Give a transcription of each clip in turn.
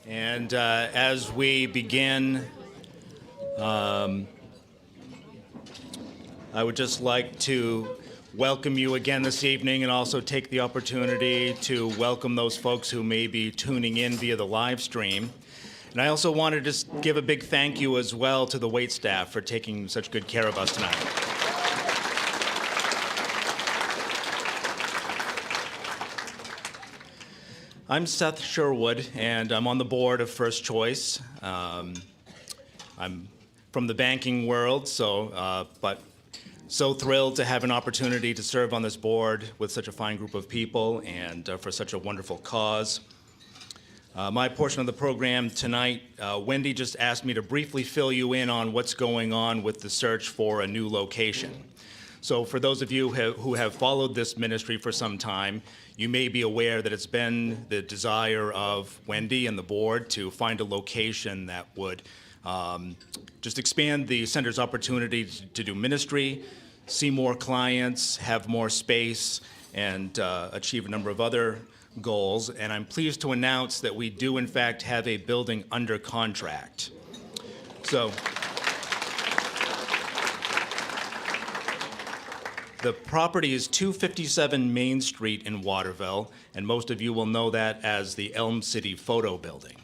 And as we begin, I would just like to welcome you again this evening and also take the opportunity to welcome those folks who may be tuning in via the live stream. And I also want to just give a big thank you as well to the wait staff for taking such good care of us tonight. I'm Seth Sherwood, and I'm on the board of First Choice. I'm from the banking world, but so thrilled to have an opportunity to serve on this board with such a fine group of people and for such a wonderful cause. My portion of the program tonight, Wendy just asked me to briefly fill you in on what's going on with the search for a new location. So for those of you who have followed this ministry for some time, you may be aware that it's been the desire of Wendy and the board to find a location that would just expand the center's opportunity to do ministry, see more clients, have more space, and achieve a number of other goals. And I'm pleased to announce that we do, in fact, have a building under contract. So the property is 257 Main Street in Waterville, and most of you will know that as the Elm City Photo Building.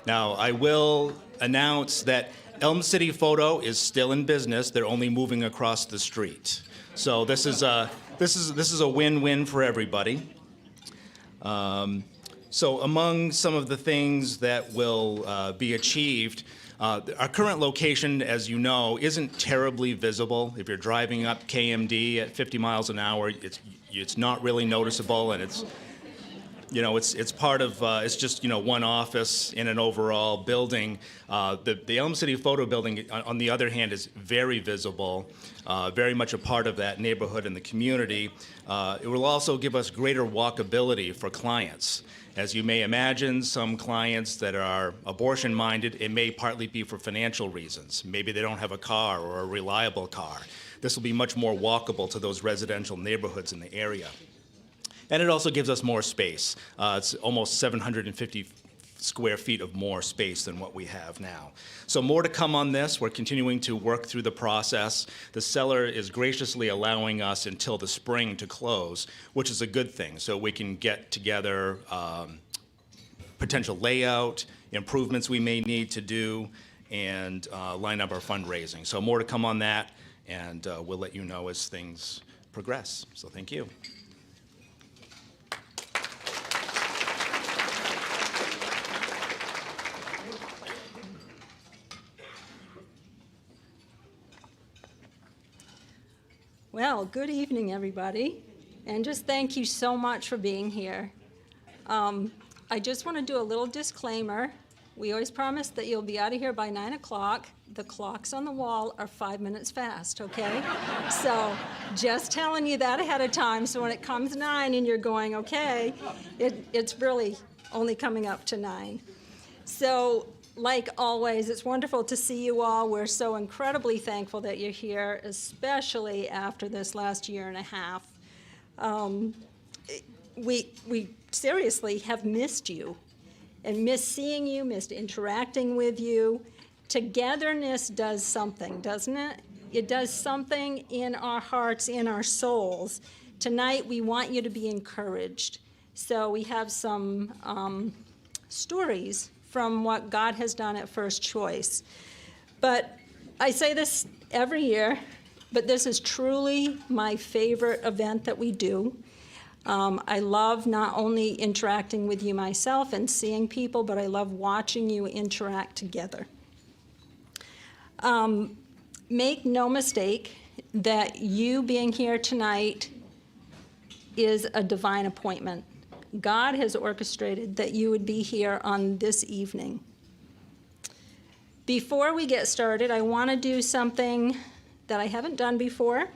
Now, I will announce that Elm City Photo is still in business. They're only moving across the street. So this is a win-win for everybody. So among some of the things that will be achieved, our current location, as you know, isn't terribly visible. If you're driving up KMD at 50 miles an hour, it's not really noticeable, and it's part of it's just one office in an overall building. The Elm City Photo Building, on the other hand, is very visible, very much a part of that neighborhood and the community. It will also give us greater walkability for clients. As you may imagine, some clients that are abortion-minded, it may partly be for financial reasons. Maybe they don't have a car or a reliable car. This will be much more walkable to those residential neighborhoods in the area. And it also gives us more space. It's almost 750 square feet of more space than what we have now. So more to come on this. We're continuing to work through the process. The seller is graciously allowing us until the spring to close, which is a good thing. So we can get together potential layout, improvements we may need to do, and line up our fundraising. So more to come on that, and we'll let you know as things progress. So thank you. Well, good evening, everybody, and just thank you so much for being here. I just want to do a little disclaimer. We always promise that you'll be out of here by 9 o'clock. The clocks on the wall are 5 minutes fast, okay? So just telling you that ahead of time, so when it comes 9 and you're going, okay, it's really only coming up to 9. So, like always, it's wonderful to see you all. We're so incredibly thankful that you're here, especially after this last year and a half. We seriously have missed you and missed seeing you, missed interacting with you. Togetherness does something, doesn't it? It does something in our hearts, in our souls. Tonight, we want you to be encouraged. So we have some stories from what God has done at First Choice. But I say this every year, but this is truly my favorite event that we do. I love not only interacting with you myself and seeing people, but I love watching you interact together. Make no mistake that you being here tonight is a divine appointment. God has orchestrated that you would be here on this evening. Before we get started, I want to do something that I haven't done before.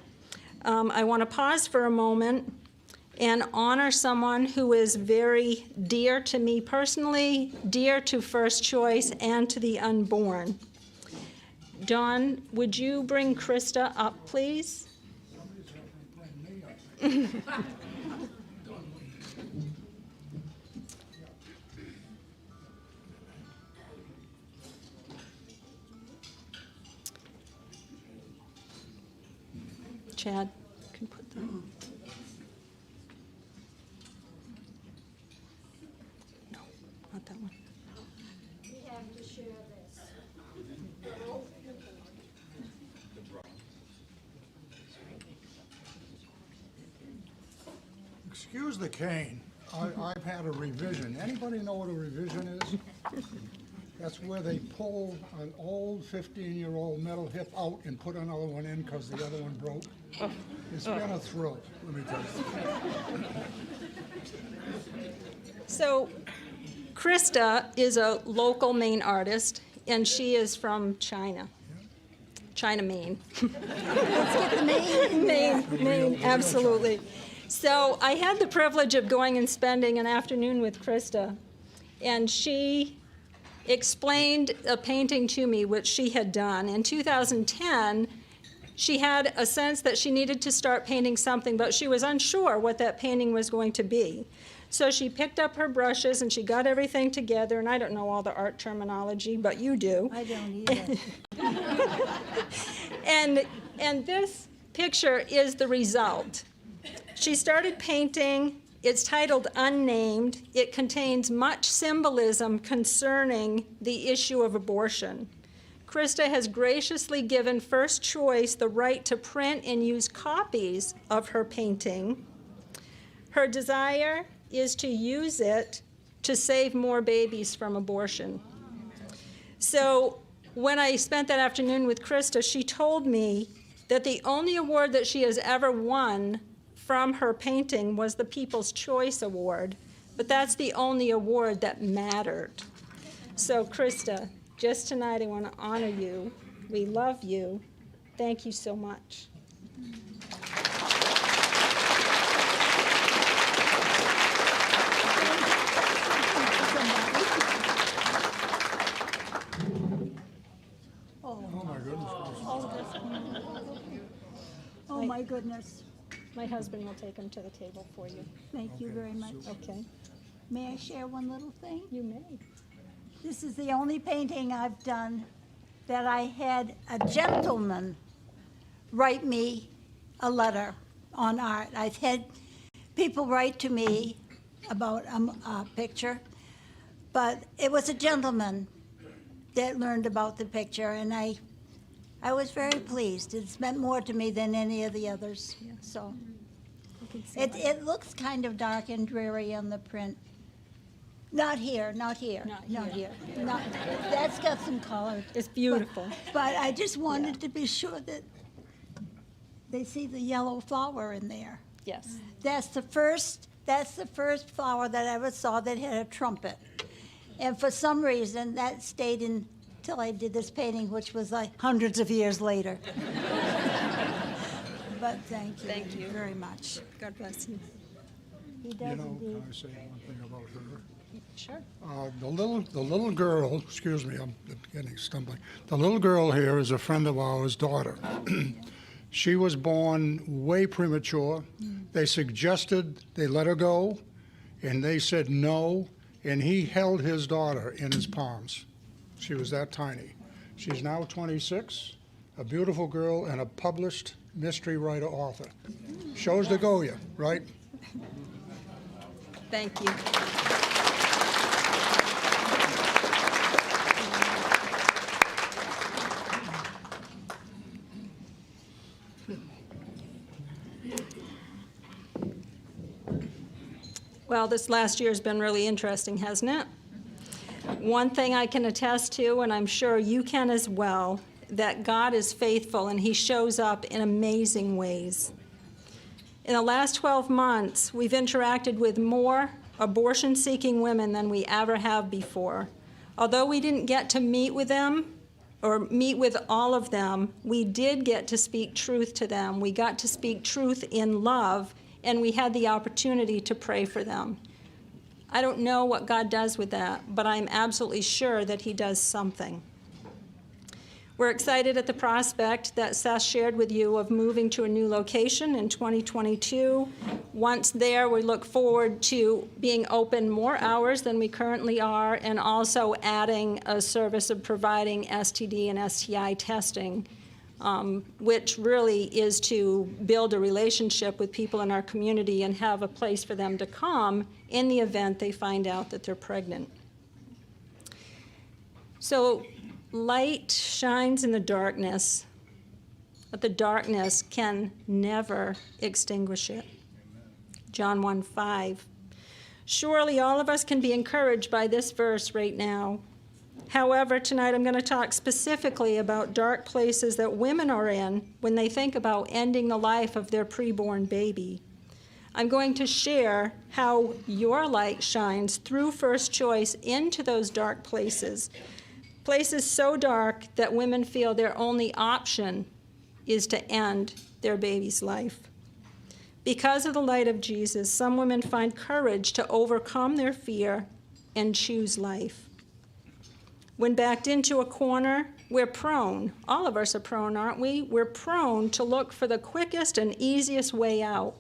I want to pause for a moment and honor someone who is very dear to me personally, dear to First Choice, and to the unborn. Don, would you bring Krista up, please? Chad can put them. No, not that one. We have to share this. Excuse the cane. I've had a revision. Anybody know what a revision is? That's where they pull an old 15-year-old metal hip out and put another one in because the other one broke. It's been a thrill, let me tell you. So Krista is a local Maine artist, and she is from China. China, Maine. Maine, absolutely. So I had the privilege of going and spending an afternoon with Krista, and she explained a painting to me which she had done. In 2010, she had a sense that she needed to start painting something, but she was unsure what that painting was going to be. So she picked up her brushes and she got everything together, and I don't know all the art terminology, but you do. I don't either. And this picture is the result. She started painting. It's titled Unnamed. It contains much symbolism concerning the issue of abortion. Krista has graciously given First Choice the right to print and use copies of her painting. Her desire is to use it to save more babies from abortion. So when I spent that afternoon with Krista, she told me that the only award that she has ever won from her painting was the People's Choice Award, but that's the only award that mattered. So Krista, just tonight I want to honor you. We love you. Thank you so much. Oh, my goodness. Oh, my goodness. My husband will take them to the table for you. Thank you very much. Okay, May I share one little thing? you may. This is the only painting I've done that I had a gentleman write me a letter on art. I've had people write to me about a picture, but it was a gentleman that learned about the picture, and I was very pleased. It's meant more to me than any of the others, so. It looks kind of dark and dreary on the print. Not here, not here, Not not here. here. Not, that's got some color. It's beautiful. But I just wanted to be sure that they see the yellow flower in there. Yes. That's the first flower that I ever saw that had a trumpet. And for some reason, that stayed until I did this painting, which was like hundreds of years later. But thank you very much. God bless you. He You does know, indeed. can I say one thing about her? Sure. The little girl, excuse me, I'm getting stumbling. The little girl here is a friend of ours' daughter. She was born way premature. They suggested they let her go, and they said no, and he held his daughter in his palms. She was that tiny. She's now 26, a beautiful girl, and a published mystery writer author. Shows to go you, right? Thank you. Well, this last year has been really interesting, hasn't it? One thing I can attest to, and I'm sure you can as well, that God is faithful and he shows up in amazing ways. In the last 12 months, we've interacted with more abortion-seeking women than we ever have before. Although we didn't get to meet with them or meet with all of them, we did get to speak truth to them. We got to speak truth in love, and we had the opportunity to pray for them. I don't know what God does with that, but I'm absolutely sure that he does something. We're excited at the prospect that Seth shared with you of moving to a new location in 2022. Once there, we look forward to being open more hours than we currently are, and also adding a service of providing STD and STI testing which really is to build a relationship with people in our community and have a place for them to come in the event they find out that they're pregnant. So light shines in the darkness, but the darkness can never extinguish it. John 1:5. Surely all of us can be encouraged by this verse right now. However, tonight I'm going to talk specifically about dark places that women are in when they think about ending the life of their preborn baby. I'm going to share how your light shines through First Choice into those dark places, places so dark that women feel their only option is to end their baby's life. Because of the light of Jesus, some women find courage to overcome their fear and choose life. When backed into a corner, we're prone, all of us are prone, aren't we? We're prone to look for the quickest and easiest way out.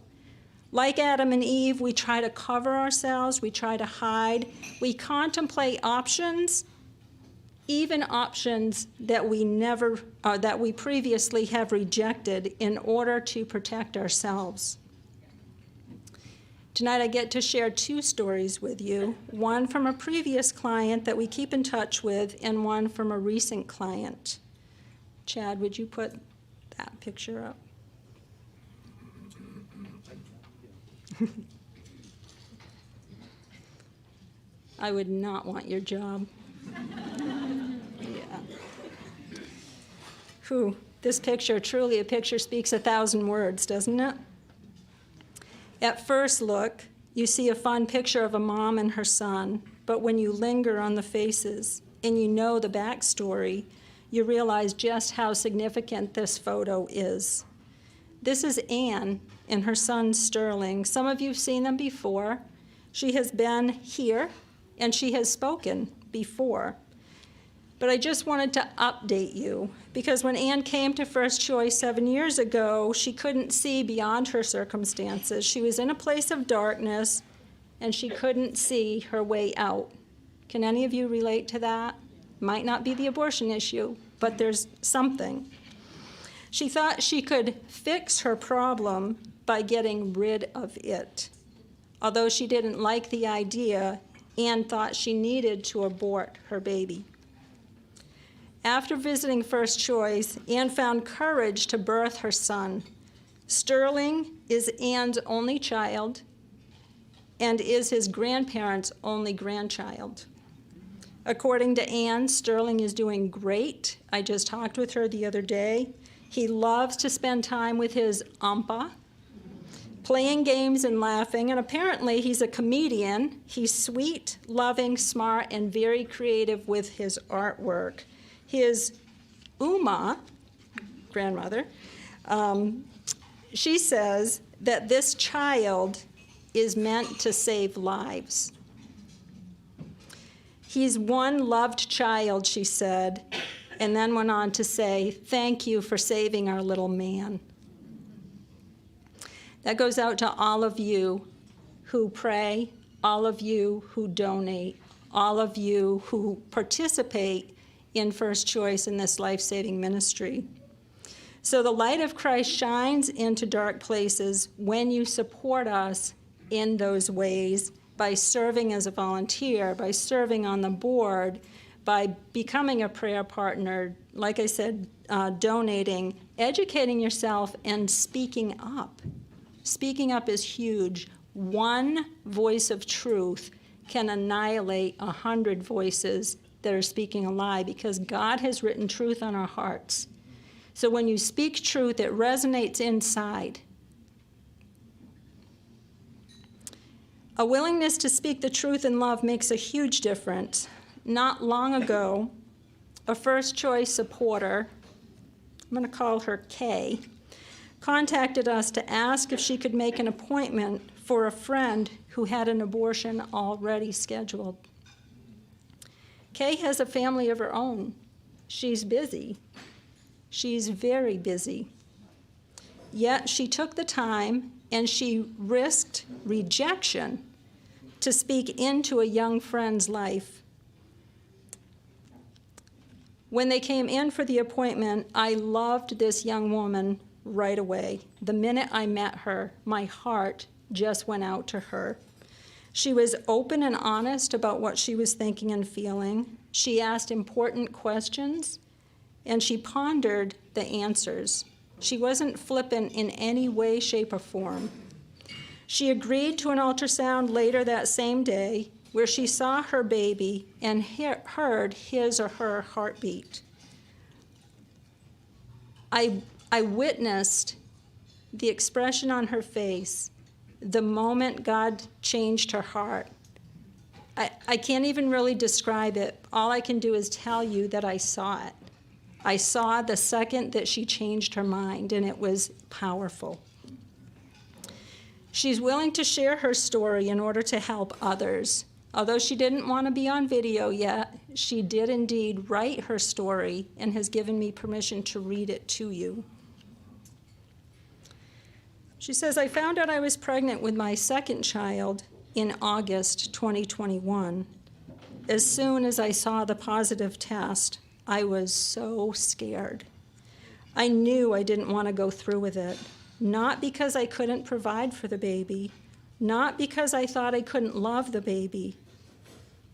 Like Adam and Eve, we try to cover ourselves, we try to hide, we contemplate options, even options that we previously have rejected in order to protect ourselves. Tonight I get to share two stories with you, one from a previous client that we keep in touch with and one from a recent client. Chad, would you put that picture up? I would not want your job. Yeah. Whew, this picture, truly a picture speaks 1,000 words, doesn't it? At first look, you see a fun picture of a mom and her son, but when you linger on the faces and you know the backstory, you realize just how significant this photo is. This is Anne and her son Sterling. Some of you have seen them before. She has been here and she has spoken before. But I just wanted to update you because when Anne came to First Choice 7 years ago, she couldn't see beyond her circumstances. She was in a place of darkness and she couldn't see her way out. Can any of you relate to that? Might not be the abortion issue, but there's something. She thought she could fix her problem by getting rid of it. Although she didn't like the idea, Anne thought she needed to abort her baby. After visiting First Choice, Anne found courage to birth her son. Sterling is Anne's only child and is his grandparents' only grandchild. According to Anne, Sterling is doing great. I just talked with her the other day. He loves to spend time with his Ampa, playing games and laughing, and apparently he's a comedian. He's sweet, loving, smart, and very creative with his artwork. His Uma, grandmother, she says that this child is meant to save lives. He's one loved child, she said, and then went on to say, thank you for saving our little man. That goes out to all of you who pray, all of you who donate, all of you who participate in First Choice in this life-saving ministry. So the light of Christ shines into dark places when you support us in those ways by serving as a volunteer, by serving on the board, by becoming a prayer partner, like I said, donating, educating yourself, and speaking up. Speaking up is huge. One voice of truth can annihilate 100 voices that are speaking a lie because God has written truth on our hearts. So when you speak truth, it resonates inside. A willingness to speak the truth in love makes a huge difference. Not long ago, a First Choice supporter, I'm going to call her Kay, contacted us to ask if she could make an appointment for a friend who had an abortion already scheduled. Kay has a family of her own. She's busy. She's very busy. Yet she took the time and she risked rejection to speak into a young friend's life. When they came in for the appointment, I loved this young woman right away. The minute I met her, my heart just went out to her. She was open and honest about what she was thinking and feeling. She asked important questions, and she pondered the answers. She wasn't flippant in any way, shape, or form. She agreed to an ultrasound later that same day where she saw her baby and heard his or her heartbeat. I witnessed the expression on her face the moment God changed her heart. I can't even really describe it. All I can do is tell you that I saw it. I saw the second that she changed her mind, and it was powerful. She's willing to share her story in order to help others. Although she didn't want to be on video yet, she did indeed write her story and has given me permission to read it to you. She says, I found out I was pregnant with my second child in August 2021. As soon as I saw the positive test, I was so scared. I knew I didn't want to go through with it, not because I couldn't provide for the baby, not because I thought I couldn't love the baby,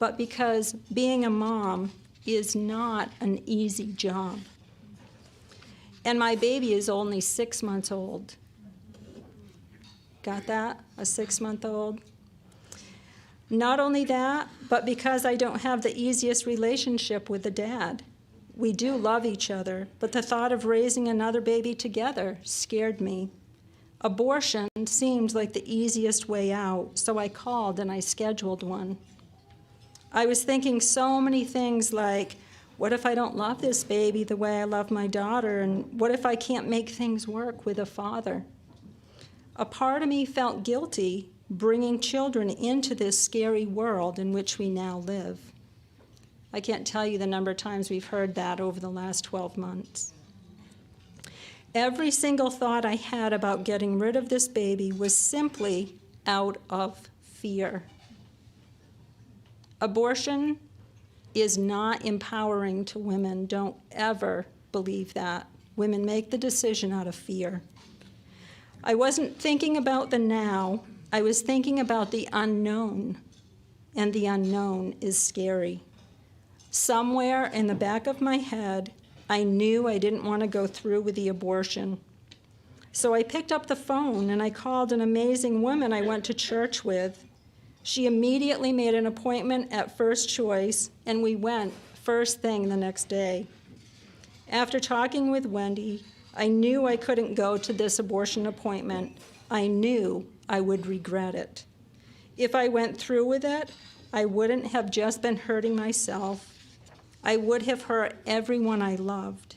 but because being a mom is not an easy job. And my baby is only 6 months old. Got that? A 6-month-old? Not only that, but because I don't have the easiest relationship with the dad. We do love each other, but the thought of raising another baby together scared me. Abortion seemed like the easiest way out, so I called and I scheduled one. I was thinking so many things like, what if I don't love this baby the way I love my daughter, and what if I can't make things work with a father? A part of me felt guilty bringing children into this scary world in which we now live. I can't tell you the number of times we've heard that over the last 12 months. Every single thought I had about getting rid of this baby was simply out of fear. Abortion is not empowering to women. Don't ever believe that. Women make the decision out of fear. I wasn't thinking about the now. I was thinking about the unknown, and the unknown is scary. Somewhere in the back of my head, I knew I didn't want to go through with the abortion. So I picked up the phone and I called an amazing woman I went to church with. She immediately made an appointment at First Choice, and we went first thing the next day. After talking with Wendy, I knew I couldn't go to this abortion appointment. I knew I would regret it. If I went through with it, I wouldn't have just been hurting myself. I would have hurt everyone I loved.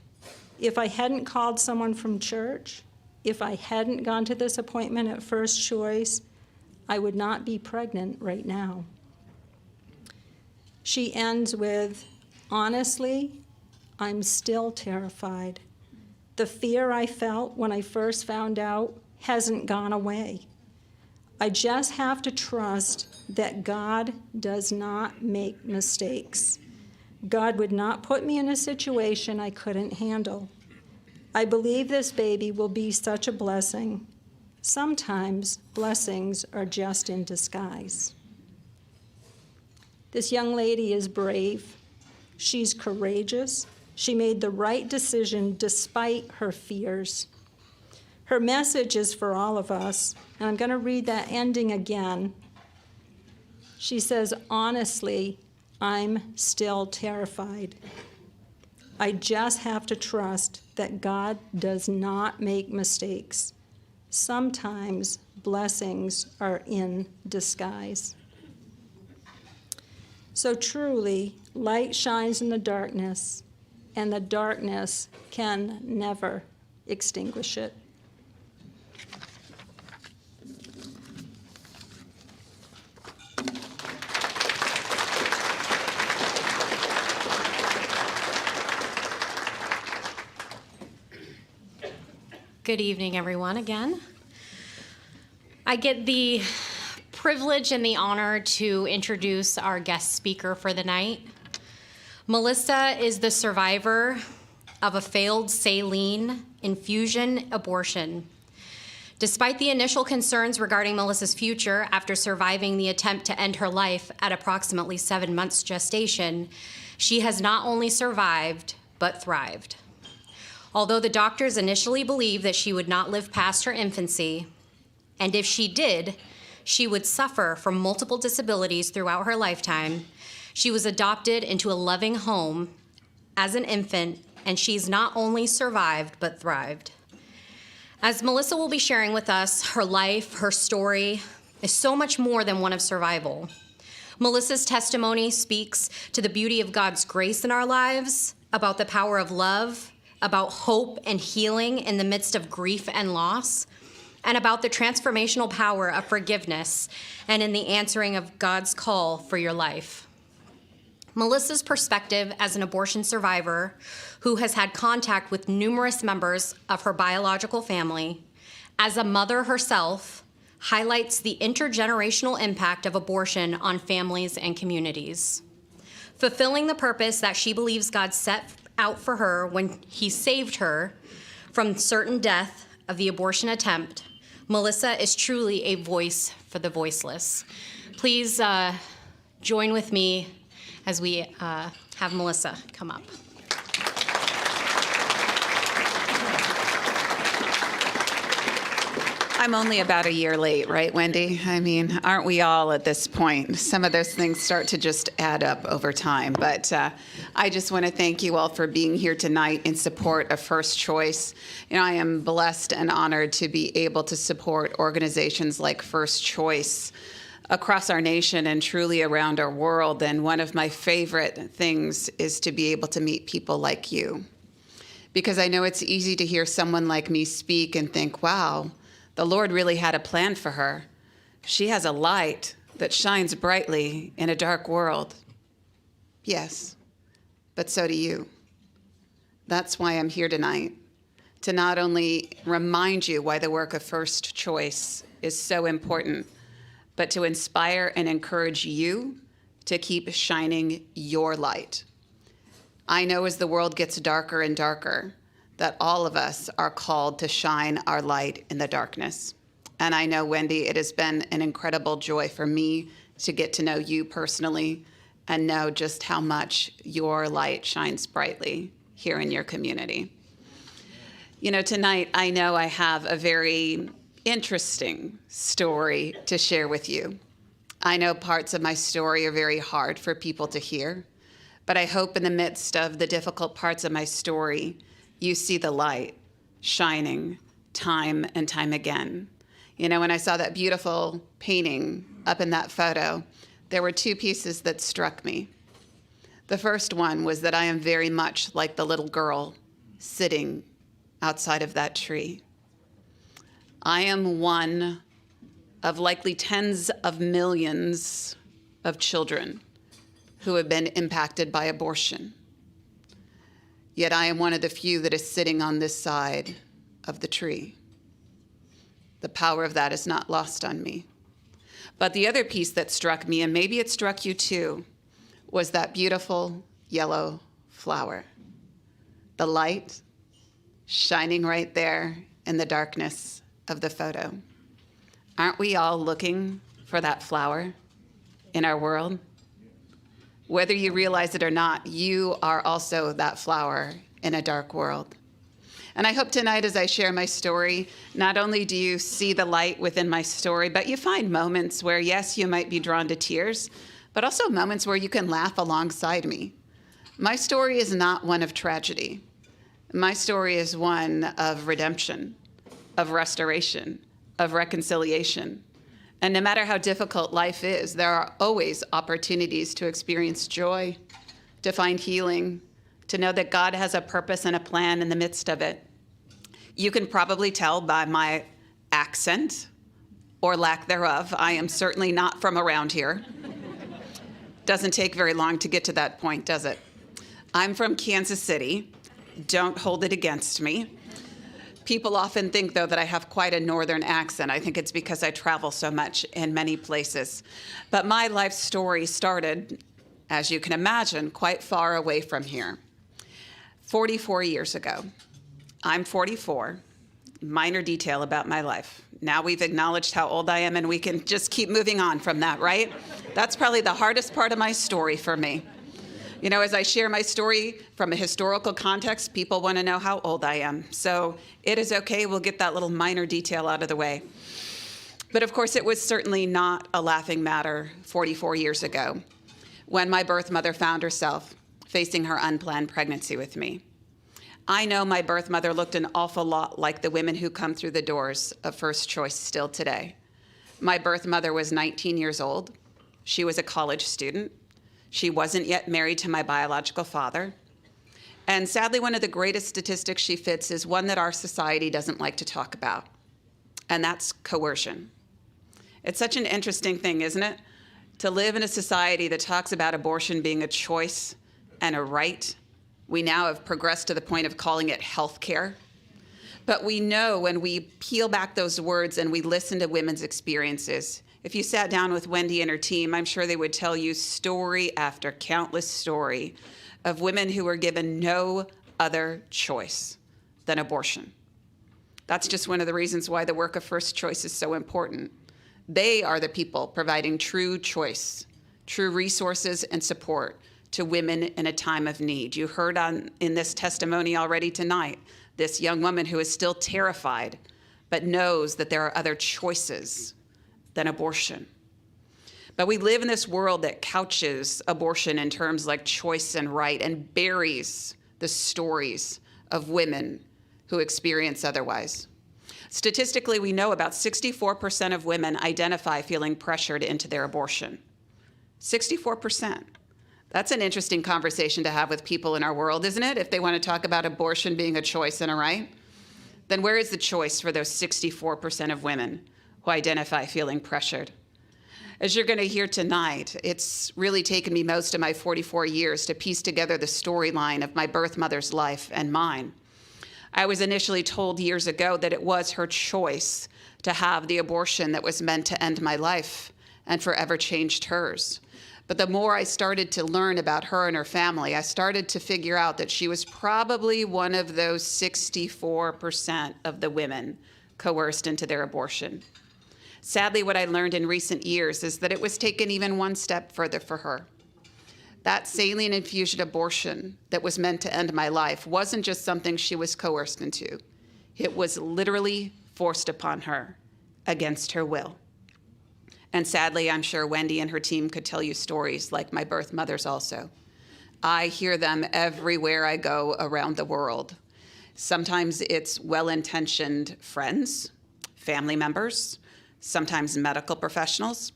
If I hadn't called someone from church, if I hadn't gone to this appointment at First Choice, I would not be pregnant right now. She ends with, honestly, I'm still terrified. The fear I felt when I first found out hasn't gone away. I just have to trust that God does not make mistakes. God would not put me in a situation I couldn't handle. I believe this baby will be such a blessing. Sometimes blessings are just in disguise. This young lady is brave. She's courageous. She made the right decision despite her fears. Her message is for all of us, and I'm going to read that ending again. She says, honestly, I'm still terrified. I just have to trust that God does not make mistakes. Sometimes blessings are in disguise. So truly, light shines in the darkness, and the darkness can never extinguish it. Good evening, everyone, again. I get the privilege and the honor to introduce our guest speaker for the night. Melissa is the survivor of a failed saline infusion abortion. Despite the initial concerns regarding Melissa's future after surviving the attempt to end her life at approximately 7 months gestation, she has not only survived, but thrived. Although the doctors initially believed that she would not live past her infancy, and if she did, she would suffer from multiple disabilities throughout her lifetime, she was adopted into a loving home as an infant, and she's not only survived, but thrived. As Melissa will be sharing with us, her life, her story is so much more than one of survival. Melissa's testimony speaks to the beauty of God's grace in our lives, about the power of love, about hope and healing in the midst of grief and loss, and about the transformational power of forgiveness and in the answering of God's call for your life. Melissa's perspective as an abortion survivor who has had contact with numerous members of her biological family, as a mother herself, highlights the intergenerational impact of abortion on families and communities. Fulfilling the purpose that she believes God set out for her when he saved her from certain death of the abortion attempt, Melissa is truly a voice for the voiceless. Please join with me as we have Melissa come up. I'm only about a year late, right, Wendy? I mean, aren't we all at this point? Some of those things start to just add up over time. But I just want to thank you all for being here tonight in support of First Choice. You know, I am blessed and honored to be able to support organizations like First Choice across our nation and truly around our world. And one of my favorite things is to be able to meet people like you. Because I know it's easy to hear someone like me speak and think, wow, the Lord really had a plan for her. She has a light that shines brightly in a dark world. Yes, but so do you. That's why I'm here tonight, to not only remind you why the work of First Choice is so important, but to inspire and encourage you to keep shining your light. I know as the world gets darker and darker, that all of us are called to shine our light in the darkness. And I know, Wendy, it has been an incredible joy for me to get to know you personally and know just how much your light shines brightly here in your community. You know, tonight I know I have a very interesting story to share with you. I know parts of my story are very hard for people to hear, but I hope in the midst of the difficult parts of my story, you see the light shining time and time again. You know, when I saw that beautiful painting up in that photo, there were two pieces that struck me. The first one was that I am very much like the little girl sitting outside of that tree. I am one of likely tens of millions of children who have been impacted by abortion. Yet I am one of the few that is sitting on this side of the tree. The power of that is not lost on me. But the other piece that struck me, and maybe it struck you too, was that beautiful yellow flower. The light shining right there in the darkness of the photo. Aren't we all looking for that flower in our world? Whether you realize it or not, you are also that flower in a dark world. And I hope tonight as I share my story, not only do you see the light within my story, but you find moments where, yes, you might be drawn to tears, but also moments where you can laugh alongside me. My story is not one of tragedy. My story is one of redemption, of restoration, of reconciliation. And no matter how difficult life is, there are always opportunities to experience joy, to find healing, to know that God has a purpose and a plan in the midst of it. You can probably tell by my accent, or lack thereof. I am certainly not from around here. Doesn't take very long to get to that point, does it? I'm from Kansas City. Don't hold it against me. People often think, though, that I have quite a northern accent. I think it's because I travel so much in many places. But my life story started as you can imagine, quite far away from here. 44 years ago. I'm 44. Minor detail about my life. Now we've acknowledged how old I am, and we can just keep moving on from that, right? That's probably the hardest part of my story for me. You know, as I share my story from a historical context, people want to know how old I am. So it is okay, we'll get that little minor detail out of the way. But of course, it was certainly not a laughing matter 44 years ago when my birth mother found herself facing her unplanned pregnancy with me. I know my birth mother looked an awful lot like the women who come through the doors of First Choice still today. My birth mother was 19 years old. She was a college student. She wasn't yet married to my biological father. And sadly, one of the greatest statistics she fits is one that our society doesn't like to talk about, and that's coercion. It's such an interesting thing, isn't it? To live in a society that talks about abortion being a choice and a right. We now have progressed to the point of calling it health care. But we know when we peel back those words and we listen to women's experiences, if you sat down with Wendy and her team, I'm sure they would tell you story after countless story of women who were given no other choice than abortion. That's just one of the reasons why the work of First Choice is so important. They are the people providing true choice, true resources and support to women in a time of need. You heard in this testimony already tonight, this young woman who is still terrified, but knows that there are other choices than abortion. But we live in this world that couches abortion in terms like choice and right and buries the stories of women who experience otherwise. Statistically, we know about 64% of women identify feeling pressured into their abortion. 64%. That's an interesting conversation to have with people in our world, isn't it? If they want to talk about abortion being a choice and a right, then where is the choice for those 64% of women who identify feeling pressured? As you're going to hear tonight, it's really taken me most of my 44 years to piece together the storyline of my birth mother's life and mine. I was initially told years ago that it was her choice to have the abortion that was meant to end my life and forever changed hers. But the more I started to learn about her and her family, I started to figure out that she was probably one of those 64% of the women coerced into their abortion. Sadly, what I learned in recent years is that it was taken even one step further for her. That saline infusion abortion that was meant to end my life wasn't just something she was coerced into. It was literally forced upon her against her will. And sadly, I'm sure Wendy and her team could tell you stories like my birth mother's also. I hear them everywhere I go around the world. Sometimes it's well-intentioned friends, family members, sometimes medical professionals,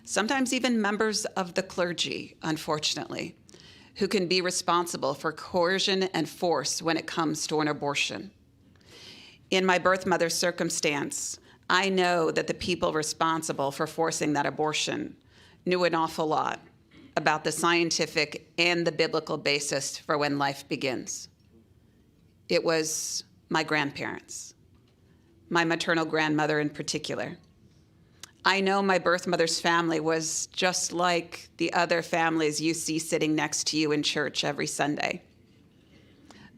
sometimes even members of the clergy, unfortunately, who can be responsible for coercion and force when it comes to an abortion. In my birth mother's circumstance, I know that the people responsible for forcing that abortion knew an awful lot about the scientific and the biblical basis for when life begins. It was my grandparents, my maternal grandmother in particular. I know my birth mother's family was just like the other families you see sitting next to you in church every Sunday.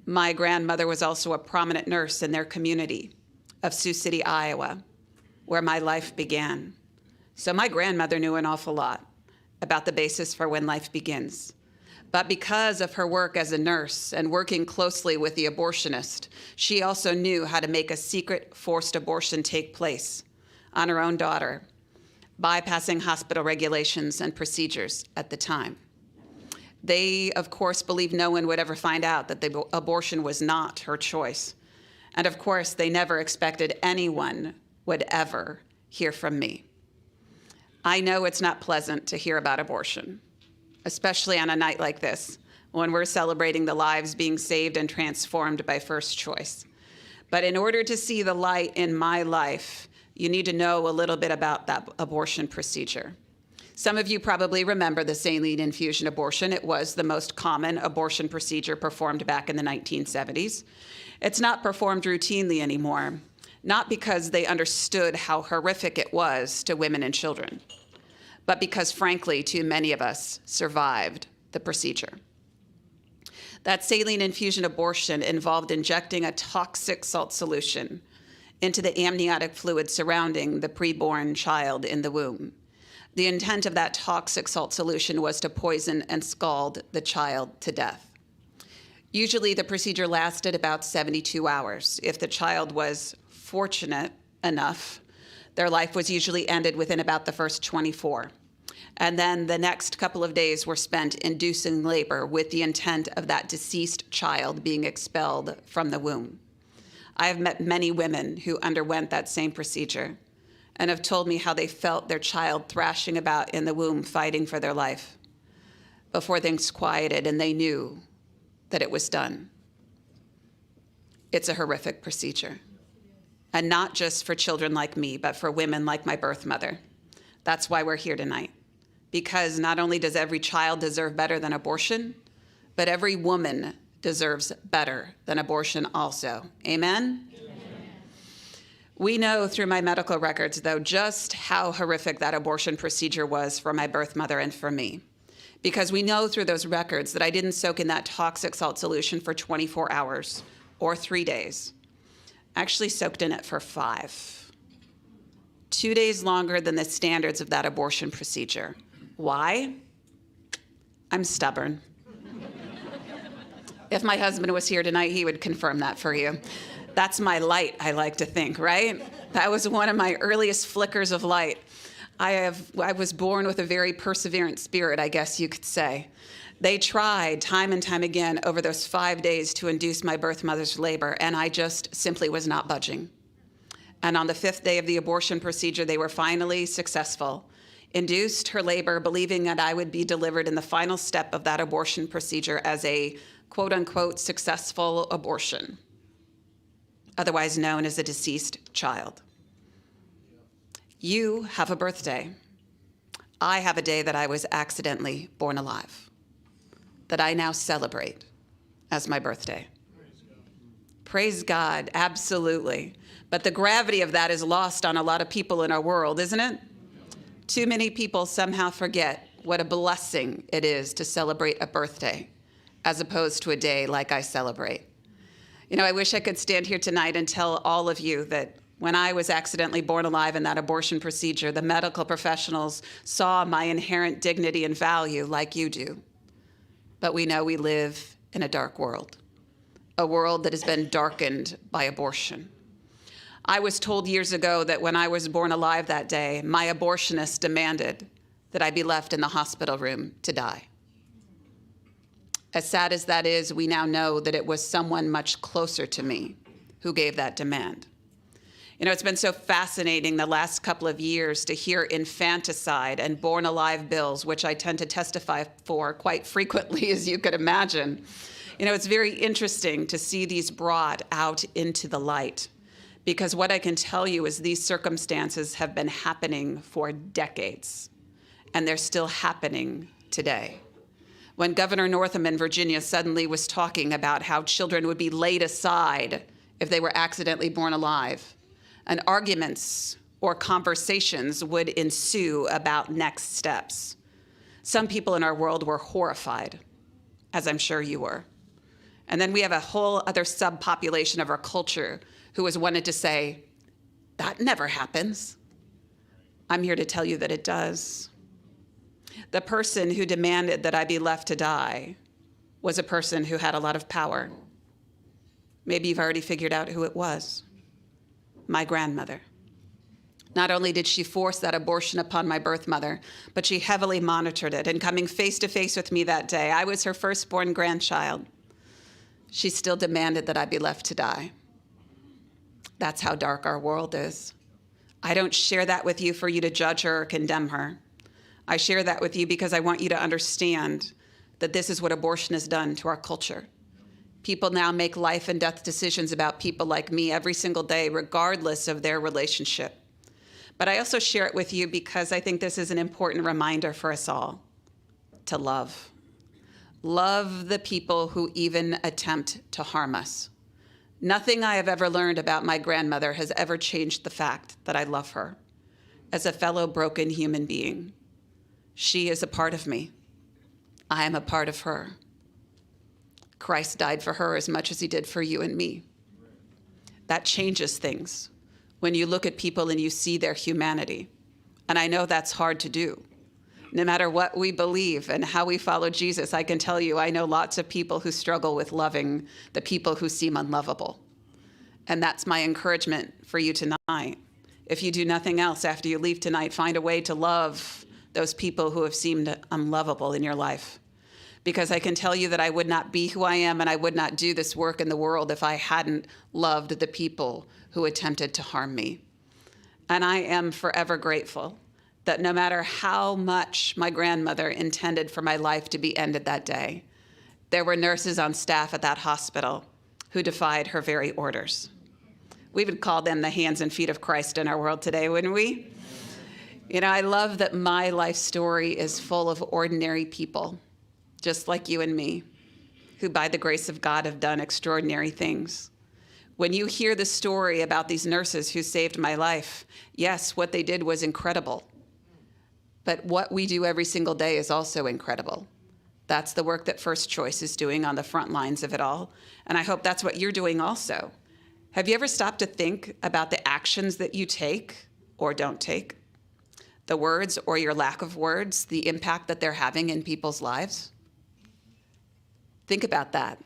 My grandmother was also a prominent nurse in their community of Sioux City, Iowa, where my life began. So my grandmother knew an awful lot about the basis for when life begins. But because of her work as a nurse and working closely with the abortionist, she also knew how to make a secret forced abortion take place on her own daughter, bypassing hospital regulations and procedures at the time. They, of course, believed no one would ever find out that the abortion was not her choice. And of course, they never expected anyone would ever hear from me. I know it's not pleasant to hear about abortion, especially on a night like this, when we're celebrating the lives being saved and transformed by First Choice. But in order to see the light in my life, you need to know a little bit about that abortion procedure. Some of you probably remember the saline infusion abortion. It was the most common abortion procedure performed back in the 1970s. It's not performed routinely anymore, not because they understood how horrific it was to women and children, but because, frankly, too many of us survived the procedure. That saline infusion abortion involved injecting a toxic salt solution into the amniotic fluid surrounding the preborn child in the womb. The intent of that toxic salt solution was to poison and scald the child to death. Usually the procedure lasted about 72 hours. If the child was fortunate enough, their life was usually ended within about the first 24. And then the next couple of days were spent inducing labor with the intent of that deceased child being expelled from the womb. I have met many women who underwent that same procedure and have told me how they felt their child thrashing about in the womb fighting for their life before things quieted and they knew that it was done. It's a horrific procedure. And not just for children like me, but for women like my birth mother. That's why we're here tonight. Because not only does every child deserve better than abortion, but every woman deserves better than abortion also. Amen? Amen. We know through my medical records, though, just how horrific that abortion procedure was for my birth mother and for me. Because we know through those records that I didn't soak in that toxic salt solution for 24 hours or 3 days. I actually soaked in it for 5. 2 days longer than the standards of that abortion procedure. Why? I'm stubborn. If my husband was here tonight, he would confirm that for you. That's my light, I like to think, right? That was one of my earliest flickers of light. I was born with a very perseverant spirit, I guess you could say. They tried time and time again over those 5 days to induce my birth mother's labor, and I just simply was not budging. And on the 5th day of the abortion procedure, they were finally successful. Induced her labor, believing that I would be delivered in the final step of that abortion procedure as a quote-unquote successful abortion, otherwise known as a deceased child. You have a birthday. I have a day that I was accidentally born alive, that I now celebrate as my birthday. Praise God, absolutely. But the gravity of that is lost on a lot of people in our world, isn't it? Too many people somehow forget what a blessing it is to celebrate a birthday as opposed to a day like I celebrate. You know, I wish I could stand here tonight and tell all of you that when I was accidentally born alive in that abortion procedure, the medical professionals saw my inherent dignity and value like you do. But we know we live in a dark world, a world that has been darkened by abortion. I was told years ago that when I was born alive that day, my abortionist demanded that I be left in the hospital room to die. As sad as that is, we now know that it was someone much closer to me who gave that demand. You know, it's been so fascinating the last couple of years to hear infanticide and born alive bills, which I tend to testify for quite frequently, as you could imagine. You know, it's very interesting to see these brought out into the light, because what I can tell you is these circumstances have been happening for decades, and they're still happening today. When Governor Northam in Virginia suddenly was talking about how children would be laid aside if they were accidentally born alive, and arguments or conversations would ensue about next steps. Some people in our world were horrified, as I'm sure you were. And then we have a whole other subpopulation of our culture who has wanted to say, that never happens. I'm here to tell you that it does. The person who demanded that I be left to die was a person who had a lot of power. Maybe you've already figured out who it was. My grandmother. Not only did she force that abortion upon my birth mother, but she heavily monitored it. And coming face to face with me that day, I was her firstborn grandchild. She still demanded that I be left to die. That's how dark our world is. I don't share that with you for you to judge her or condemn her. I share that with you because I want you to understand that this is what abortion has done to our culture. People now make life and death decisions about people like me every single day, regardless of their relationship. But I also share it with you because I think this is an important reminder for us all to love. Love the people who even attempt to harm us. Nothing I have ever learned about my grandmother has ever changed the fact that I love her as a fellow broken human being. She is a part of me. I am a part of her. Christ died for her as much as he did for you and me. That changes things when you look at people and you see their humanity. And I know that's hard to do. No matter what we believe and how we follow Jesus, I can tell you I know lots of people who struggle with loving the people who seem unlovable. And that's my encouragement for you tonight. If you do nothing else after you leave tonight, find a way to love those people who have seemed unlovable in your life. Because I can tell you that I would not be who I am and I would not do this work in the world if I hadn't loved the people who attempted to harm me. And I am forever grateful that no matter how much my grandmother intended for my life to be ended that day, there were nurses on staff at that hospital who defied her very orders. We would call them the hands and feet of Christ in our world today, wouldn't we? You know, I love that my life story is full of ordinary people, just like you and me, who by the grace of God have done extraordinary things. When you hear the story about these nurses who saved my life, yes, what they did was incredible. But what we do every single day is also incredible. That's the work that First Choice is doing on the front lines of it all. And I hope that's what you're doing also. Have you ever stopped to think about the actions that you take or don't take? The words or your lack of words, the impact that they're having in people's lives? Think about that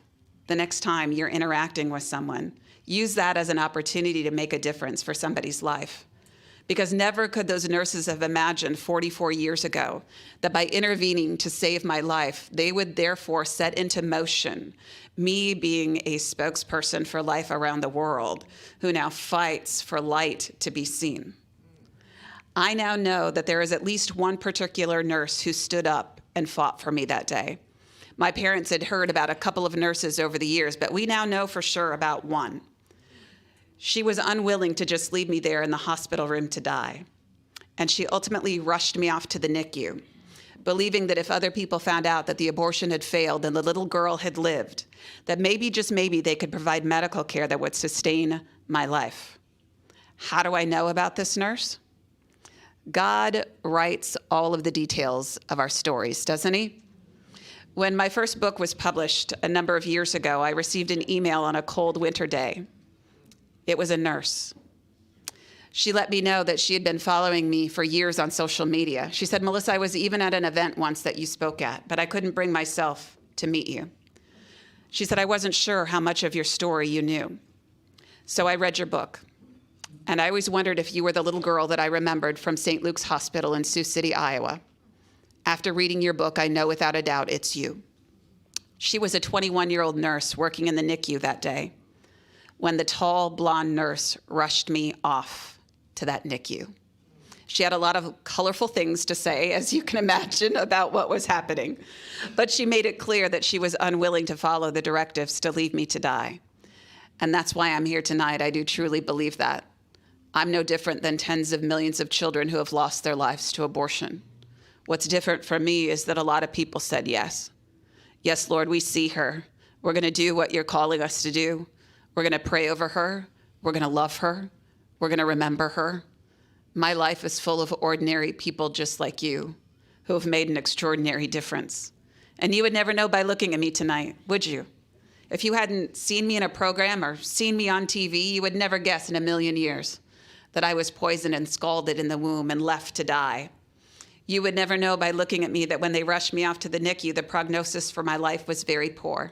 the next time you're interacting with someone. Use that as an opportunity to make a difference for somebody's life. Because never could those nurses have imagined 44 years ago that by intervening to save my life, they would therefore set into motion me being a spokesperson for life around the world who now fights for light to be seen. I now know that there is at least one particular nurse who stood up and fought for me that day. My parents had heard about a couple of nurses over the years, but we now know for sure about one. She was unwilling to just leave me there in the hospital room to die. And she ultimately rushed me off to the NICU, believing that if other people found out that the abortion had failed and the little girl had lived, that maybe, just maybe, they could provide medical care that would sustain my life. How do I know about this nurse? God writes all of the details of our stories, doesn't he? When my first book was published a number of years ago, I received an email on a cold winter day. It was a nurse. She let me know that she had been following me for years on social media. She said, "Melissa, I was even at an event once that you spoke at, but I couldn't bring myself to meet you." She said, "I wasn't sure how much of your story you knew. So I read your book. And I always wondered if you were the little girl that I remembered from St. Luke's Hospital in Sioux City, Iowa. After reading your book, I know without a doubt it's you." She was a 21-year-old nurse working in the NICU that day when the tall, blonde nurse rushed me off to that NICU. She had a lot of colorful things to say, as you can imagine, about what was happening. But she made it clear that she was unwilling to follow the directives to leave me to die. And that's why I'm here tonight. I do truly believe that. I'm no different than tens of millions of children who have lost their lives to abortion. What's different for me is that a lot of people said yes. Yes, Lord, we see her. We're going to do what you're calling us to do. We're going to pray over her. We're going to love her. We're going to remember her. My life is full of ordinary people just like you who have made an extraordinary difference. And you would never know by looking at me tonight, would you? If you hadn't seen me in a program or seen me on TV, you would never guess in a million years that I was poisoned and scalded in the womb and left to die. You would never know by looking at me that when they rushed me off to the NICU, the prognosis for my life was very poor.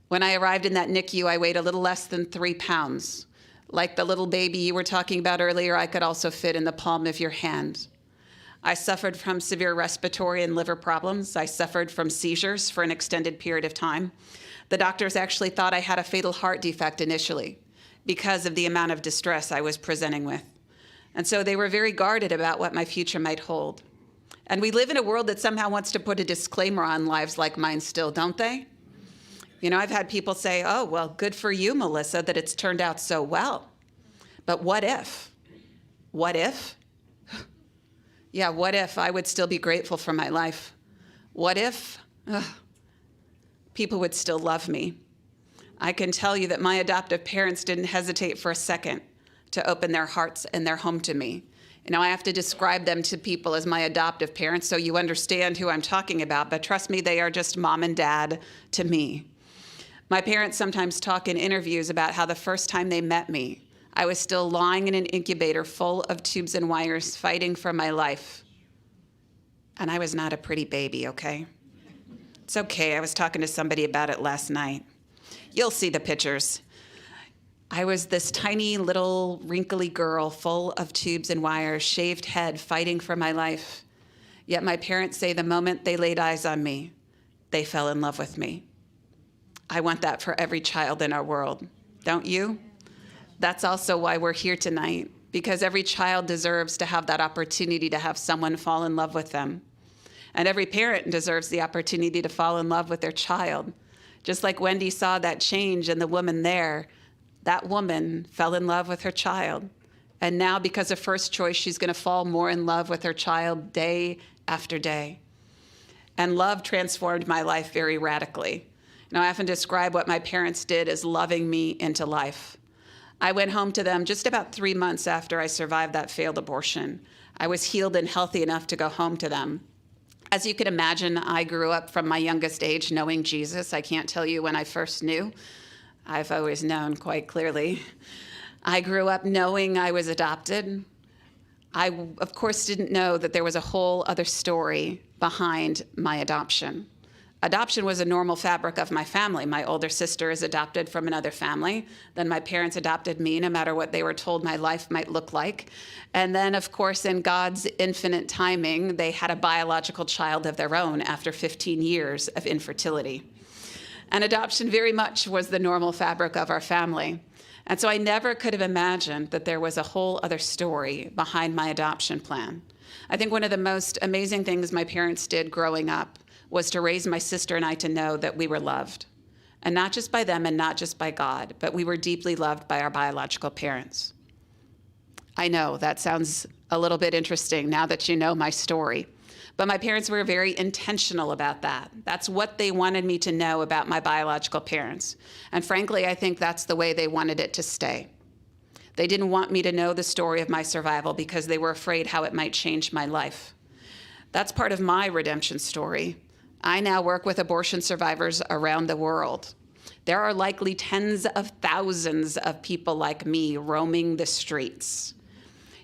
When I arrived in that NICU, I weighed a little less than 3 pounds. Like the little baby you were talking about earlier, I could also fit in the palm of your hand. I suffered from severe respiratory and liver problems. I suffered from seizures for an extended period of time. The doctors actually thought I had a fatal heart defect initially because of the amount of distress I was presenting with. And so they were very guarded about what my future might hold. And we live in a world that somehow wants to put a disclaimer on lives like mine still, don't they? You know, I've had people say, "Oh, well, good for you, Melissa, that it's turned out so well." But what if? What if? Yeah, what if I would still be grateful for my life? What if people would still love me? I can tell you that my adoptive parents didn't hesitate for a second to open their hearts and their home to me. You know, I have to describe them to people as my adoptive parents so you understand who I'm talking about, but trust me, they are just mom and dad to me. My parents sometimes talk in interviews about how the first time they met me, I was still lying in an incubator full of tubes and wires, fighting for my life. And I was not a pretty baby, okay? It's okay, I was talking to somebody about it last night. You'll see the pictures. I was this tiny little wrinkly girl full of tubes and wires, shaved head, fighting for my life. Yet my parents say the moment they laid eyes on me, they fell in love with me. I want that for every child in our world, don't you? That's also why we're here tonight, because every child deserves to have that opportunity to have someone fall in love with them. And every parent deserves the opportunity to fall in love with their child. Just like Wendy saw that change in the woman there, that woman fell in love with her child. And now, because of First Choice, she's going to fall more in love with her child day after day. And love transformed my life very radically. Now, I often describe what my parents did as loving me into life. I went home to them just about 3 months after I survived that failed abortion. I was healed and healthy enough to go home to them. As you can imagine, I grew up from my youngest age knowing Jesus. I can't tell you when I first knew. I've always known quite clearly. I grew up knowing I was adopted. I, of course, didn't know that there was a whole other story behind my adoption. Adoption was a normal fabric of my family. My older sister is adopted from another family. Then my parents adopted me, no matter what they were told my life might look like. And then, of course, in God's infinite timing, they had a biological child of their own after 15 years of infertility. And adoption very much was the normal fabric of our family. And so I never could have imagined that there was a whole other story behind my adoption plan. I think one of the most amazing things my parents did growing up was to raise my sister and I to know that we were loved. And not just by them and not just by God, but we were deeply loved by our biological parents. I know that sounds a little bit interesting now that you know my story, but my parents were very intentional about that. That's what they wanted me to know about my biological parents. And frankly, I think that's the way they wanted it to stay. They didn't want me to know the story of my survival because they were afraid how it might change my life. That's part of my redemption story. I now work with abortion survivors around the world. There are likely tens of thousands of people like me roaming the streets.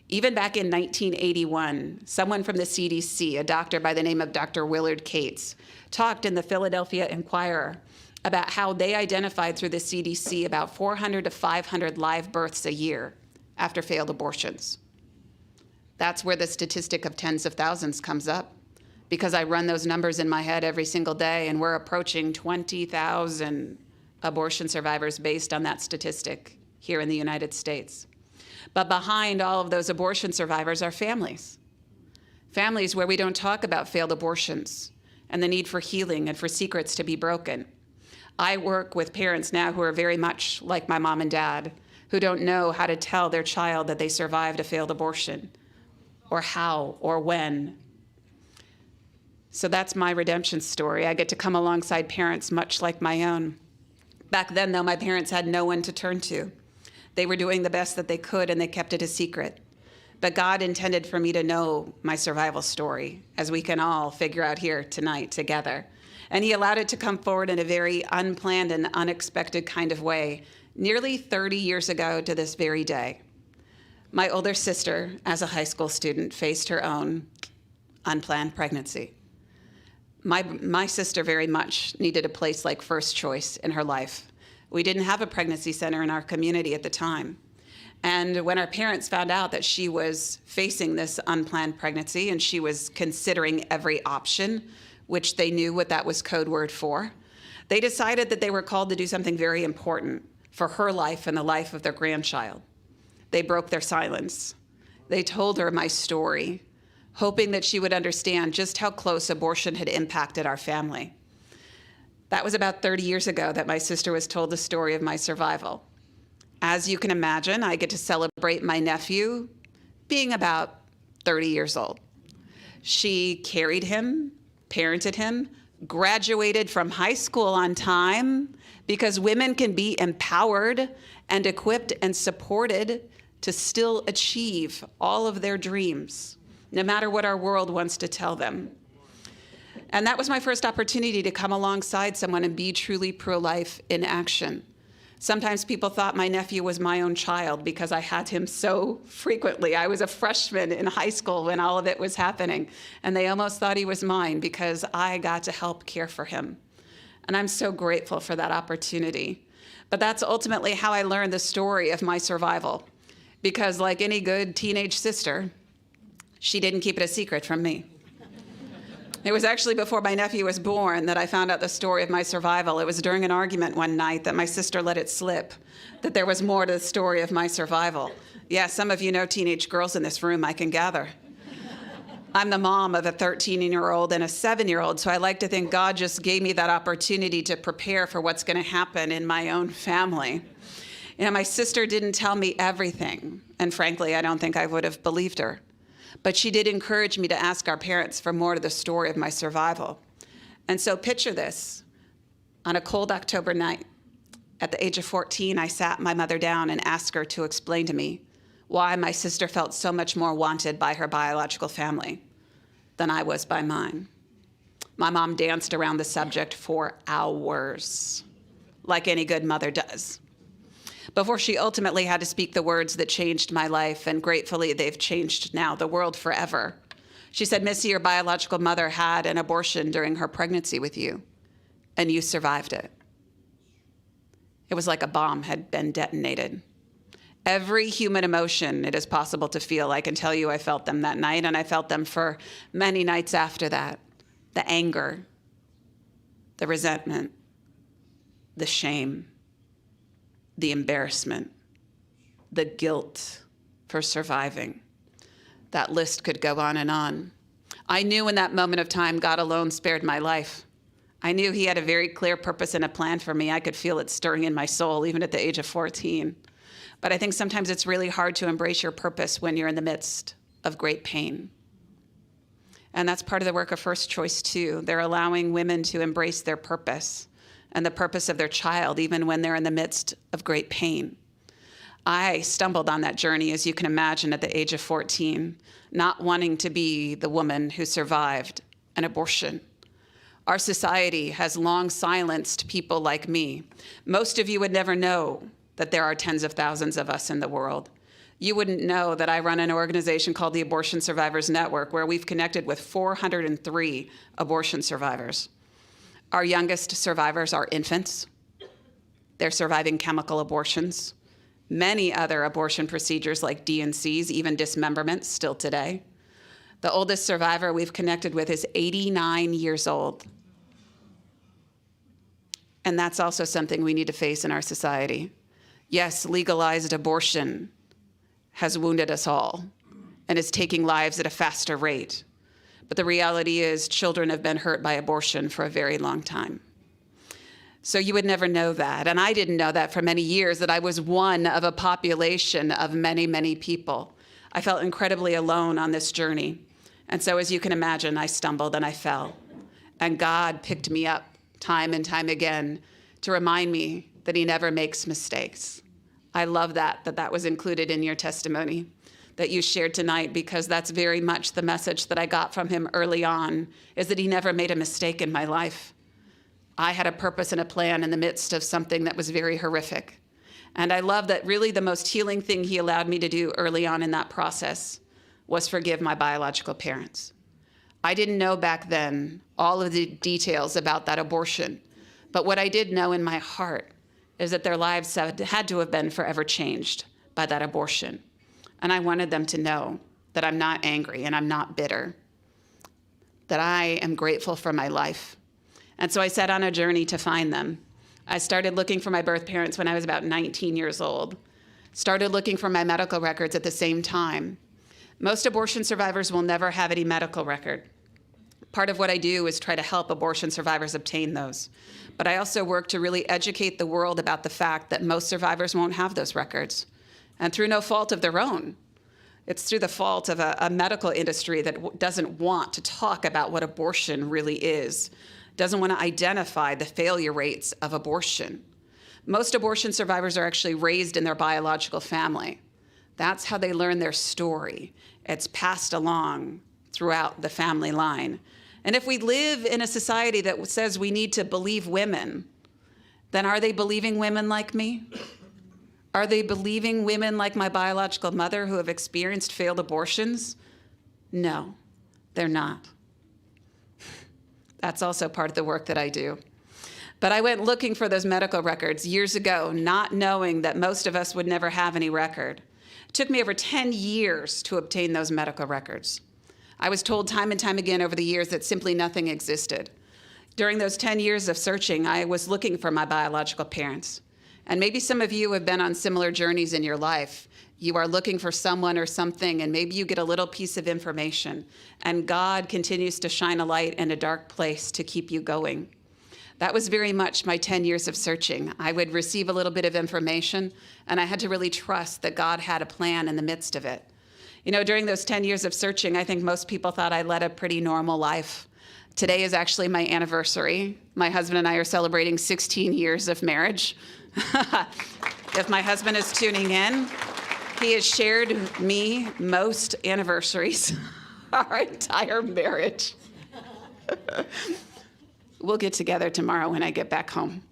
Even back in 1981, someone from the CDC, a doctor by the name of Dr. Willard Cates, talked in the Philadelphia Inquirer about how they identified through the CDC about 400 to 500 live births a year after failed abortions. That's where the statistic of tens of thousands comes up, because I run those numbers in my head every single day, and we're approaching 20,000 abortion survivors based on that statistic here in the United States. But behind all of those abortion survivors are families. Families where we don't talk about failed abortions and the need for healing and for secrets to be broken. I work with parents now who are very much like my mom and dad, who don't know how to tell their child that they survived a failed abortion, or how, or when. So that's my redemption story. I get to come alongside parents much like my own. Back then, though, my parents had no one to turn to. They were doing the best that they could, and they kept it a secret. But God intended for me to know my survival story, as we can all figure out here tonight together. And he allowed it to come forward in a very unplanned and unexpected kind of way, nearly 30 years ago to this very day. My older sister, as a high school student, faced her own unplanned pregnancy. My sister very much needed a place like First Choice in her life. We didn't have a pregnancy center in our community at the time. And when our parents found out that she was facing this unplanned pregnancy and she was considering every option, which they knew what that was code word for, they decided that they were called to do something very important for her life and the life of their grandchild. They broke their silence. They told her my story, hoping that she would understand just how close abortion had impacted our family. That was about 30 years ago that my sister was told the story of my survival. As you can imagine, I get to celebrate my nephew being about 30 years old. She carried him, parented him, graduated from high school on time, because women can be empowered and equipped and supported to still achieve all of their dreams, no matter what our world wants to tell them. And that was my first opportunity to come alongside someone and be truly pro-life in action. Sometimes people thought my nephew was my own child because I had him so frequently. I was a freshman in high school when all of it was happening, and they almost thought he was mine because I got to help care for him. And I'm so grateful for that opportunity. But that's ultimately how I learned the story of my survival, because like any good teenage sister, she didn't keep it a secret from me. It was actually before my nephew was born that I found out the story of my survival. It was during an argument one night that my sister let it slip, that there was more to the story of my survival. Yeah, some of you know teenage girls in this room, I can gather. I'm the mom of a 13-year-old and a 7-year-old, so I like to think God just gave me that opportunity to prepare for what's going to happen in my own family. You know, my sister didn't tell me everything, and frankly, I don't think I would have believed her. But she did encourage me to ask our parents for more to the story of my survival. And so picture this. On a cold October night, at the age of 14, I sat my mother down and asked her to explain to me why my sister felt so much more wanted by her biological family than I was by mine. My mom danced around the subject for hours, like any good mother does, before she ultimately had to speak the words that changed my life, and gratefully they've changed now the world forever. She said, "Missy, your biological mother had an abortion during her pregnancy with you, and you survived it." It was like a bomb had been detonated. Every human emotion it is possible to feel, I can tell you I felt them that night, and I felt them for many nights after that. The anger, the resentment, the shame, the embarrassment, the guilt for surviving. That list could go on and on. I knew in that moment of time, God alone spared my life. I knew he had a very clear purpose and a plan for me. I could feel it stirring in my soul, even at the age of 14. But I think sometimes it's really hard to embrace your purpose when you're in the midst of great pain. And that's part of the work of First Choice too. They're allowing women to embrace their purpose and the purpose of their child, even when they're in the midst of great pain. I stumbled on that journey, as you can imagine, at the age of 14, not wanting to be the woman who survived an abortion. Our society has long silenced people like me. Most of you would never know that there are tens of thousands of us in the world. You wouldn't know that I run an organization called the Abortion Survivors Network, where we've connected with 403 abortion survivors. Our youngest survivors are infants. They're surviving chemical abortions, many other abortion procedures like D&Cs, even dismemberment still today. The oldest survivor we've connected with is 89 years old. And that's also something we need to face in our society. Yes, legalized abortion has wounded us all and is taking lives at a faster rate. But the reality is children have been hurt by abortion for a very long time. So you would never know that. And I didn't know that for many years, that I was one of a population of many, many people. I felt incredibly alone on this journey. And so as you can imagine, I stumbled and I fell. And God picked me up time and time again to remind me that he never makes mistakes. I love that was included in your testimony that you shared tonight, because that's very much the message that I got from him early on, is that he never made a mistake in my life. I had a purpose and a plan in the midst of something that was very horrific. And I love that really the most healing thing he allowed me to do early on in that process was forgive my biological parents. I didn't know back then all of the details about that abortion, but what I did know in my heart is that their lives had to have been forever changed by that abortion. And I wanted them to know that I'm not angry and I'm not bitter, that I am grateful for my life. And so I set on a journey to find them. I started looking for my birth parents when I was about 19 years old. Started looking for my medical records at the same time. Most abortion survivors will never have any medical record. Part of what I do is try to help abortion survivors obtain those. But I also work to really educate the world about the fact that most survivors won't have those records. And through no fault of their own. It's through the fault of a medical industry that doesn't want to talk about what abortion really is, doesn't want to identify the failure rates of abortion. Most abortion survivors are actually raised in their biological family. That's how they learn their story. It's passed along throughout the family line. And if we live in a society that says we need to believe women, then are they believing women like me? Are they believing women like my biological mother who have experienced failed abortions? No, they're not. That's also part of the work that I do. But I went looking for those medical records years ago, not knowing that most of us would never have any record. It took me over 10 years to obtain those medical records. I was told time and time again over the years that simply nothing existed. During those 10 years of searching, I was looking for my biological parents. And maybe some of you have been on similar journeys in your life. You are looking for someone or something, and maybe you get a little piece of information, and God continues to shine a light in a dark place to keep you going. That was very much my 10 years of searching. I would receive a little bit of information, and I had to really trust that God had a plan in the midst of it. You know, during those 10 years of searching, I think most people thought I led a pretty normal life. Today is actually my anniversary. My husband and I are celebrating 16 years of marriage. If my husband is tuning in, he has shared me most anniversaries, our entire marriage. We'll get together tomorrow when I get back home.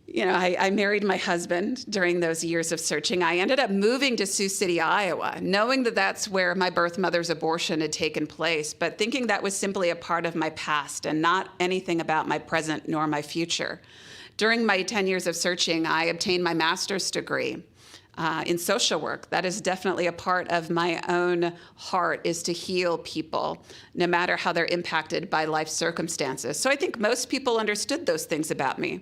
You know, I married my husband during those years of searching. I ended up moving to Sioux City, Iowa, knowing that that's where my birth mother's abortion had taken place, but thinking that was simply a part of my past and not anything about my present nor my future. During my 10 years of searching, I obtained my master's degree in social work. That is definitely a part of my own heart, is to heal people, no matter how they're impacted by life circumstances. So I think most people understood those things about me.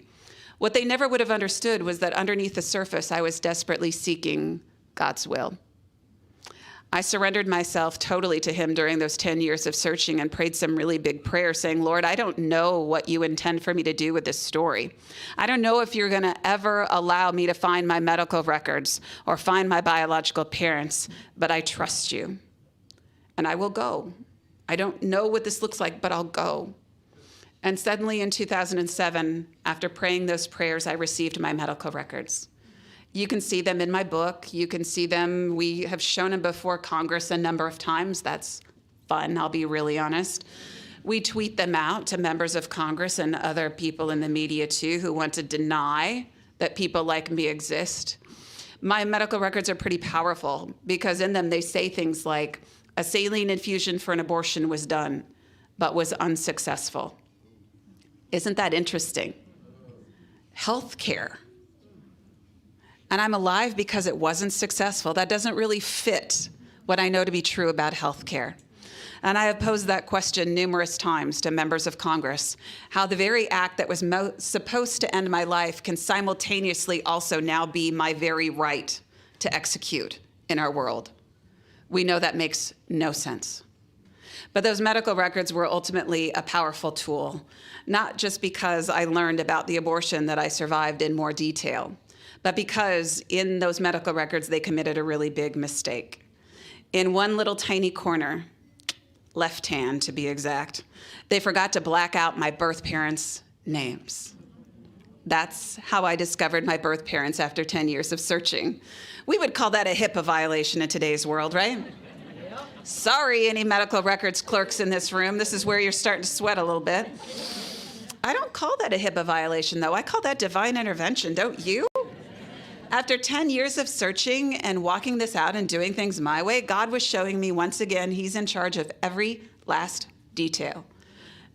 What they never would have understood was that underneath the surface, I was desperately seeking God's will. I surrendered myself totally to him during those 10 years of searching and prayed some really big prayers saying, Lord, I don't know what you intend for me to do with this story. I don't know if you're going to ever allow me to find my medical records or find my biological parents, but I trust you, and I will go. I don't know what this looks like, but I'll go. And suddenly in 2007, after praying those prayers, I received my medical records. You can see them in my book. You can see them. We have shown them before Congress a number of times. That's fun, I'll be really honest. We tweet them out to members of Congress and other people in the media too who want to deny that people like me exist. My medical records are pretty powerful because in them they say things like, a saline infusion for an abortion was done, but was unsuccessful. Isn't that interesting? Healthcare. And I'm alive because it wasn't successful. That doesn't really fit what I know to be true about healthcare. And I have posed that question numerous times to members of Congress, how the very act that was supposed to end my life can simultaneously also now be my very right to execute in our world. We know that makes no sense. But those medical records were ultimately a powerful tool, not just because I learned about the abortion that I survived in more detail, but because in those medical records, they committed a really big mistake. In one little tiny corner, left hand to be exact, they forgot to black out my birth parents' names. That's how I discovered my birth parents after 10 years of searching. We would call that a HIPAA violation in today's world, right? Yep. Sorry, any medical records clerks in this room. This is where you're starting to sweat a little bit. I don't call that a HIPAA violation, though. I call that divine intervention, don't you? After 10 years of searching and walking this out and doing things my way, God was showing me once again he's in charge of every last detail.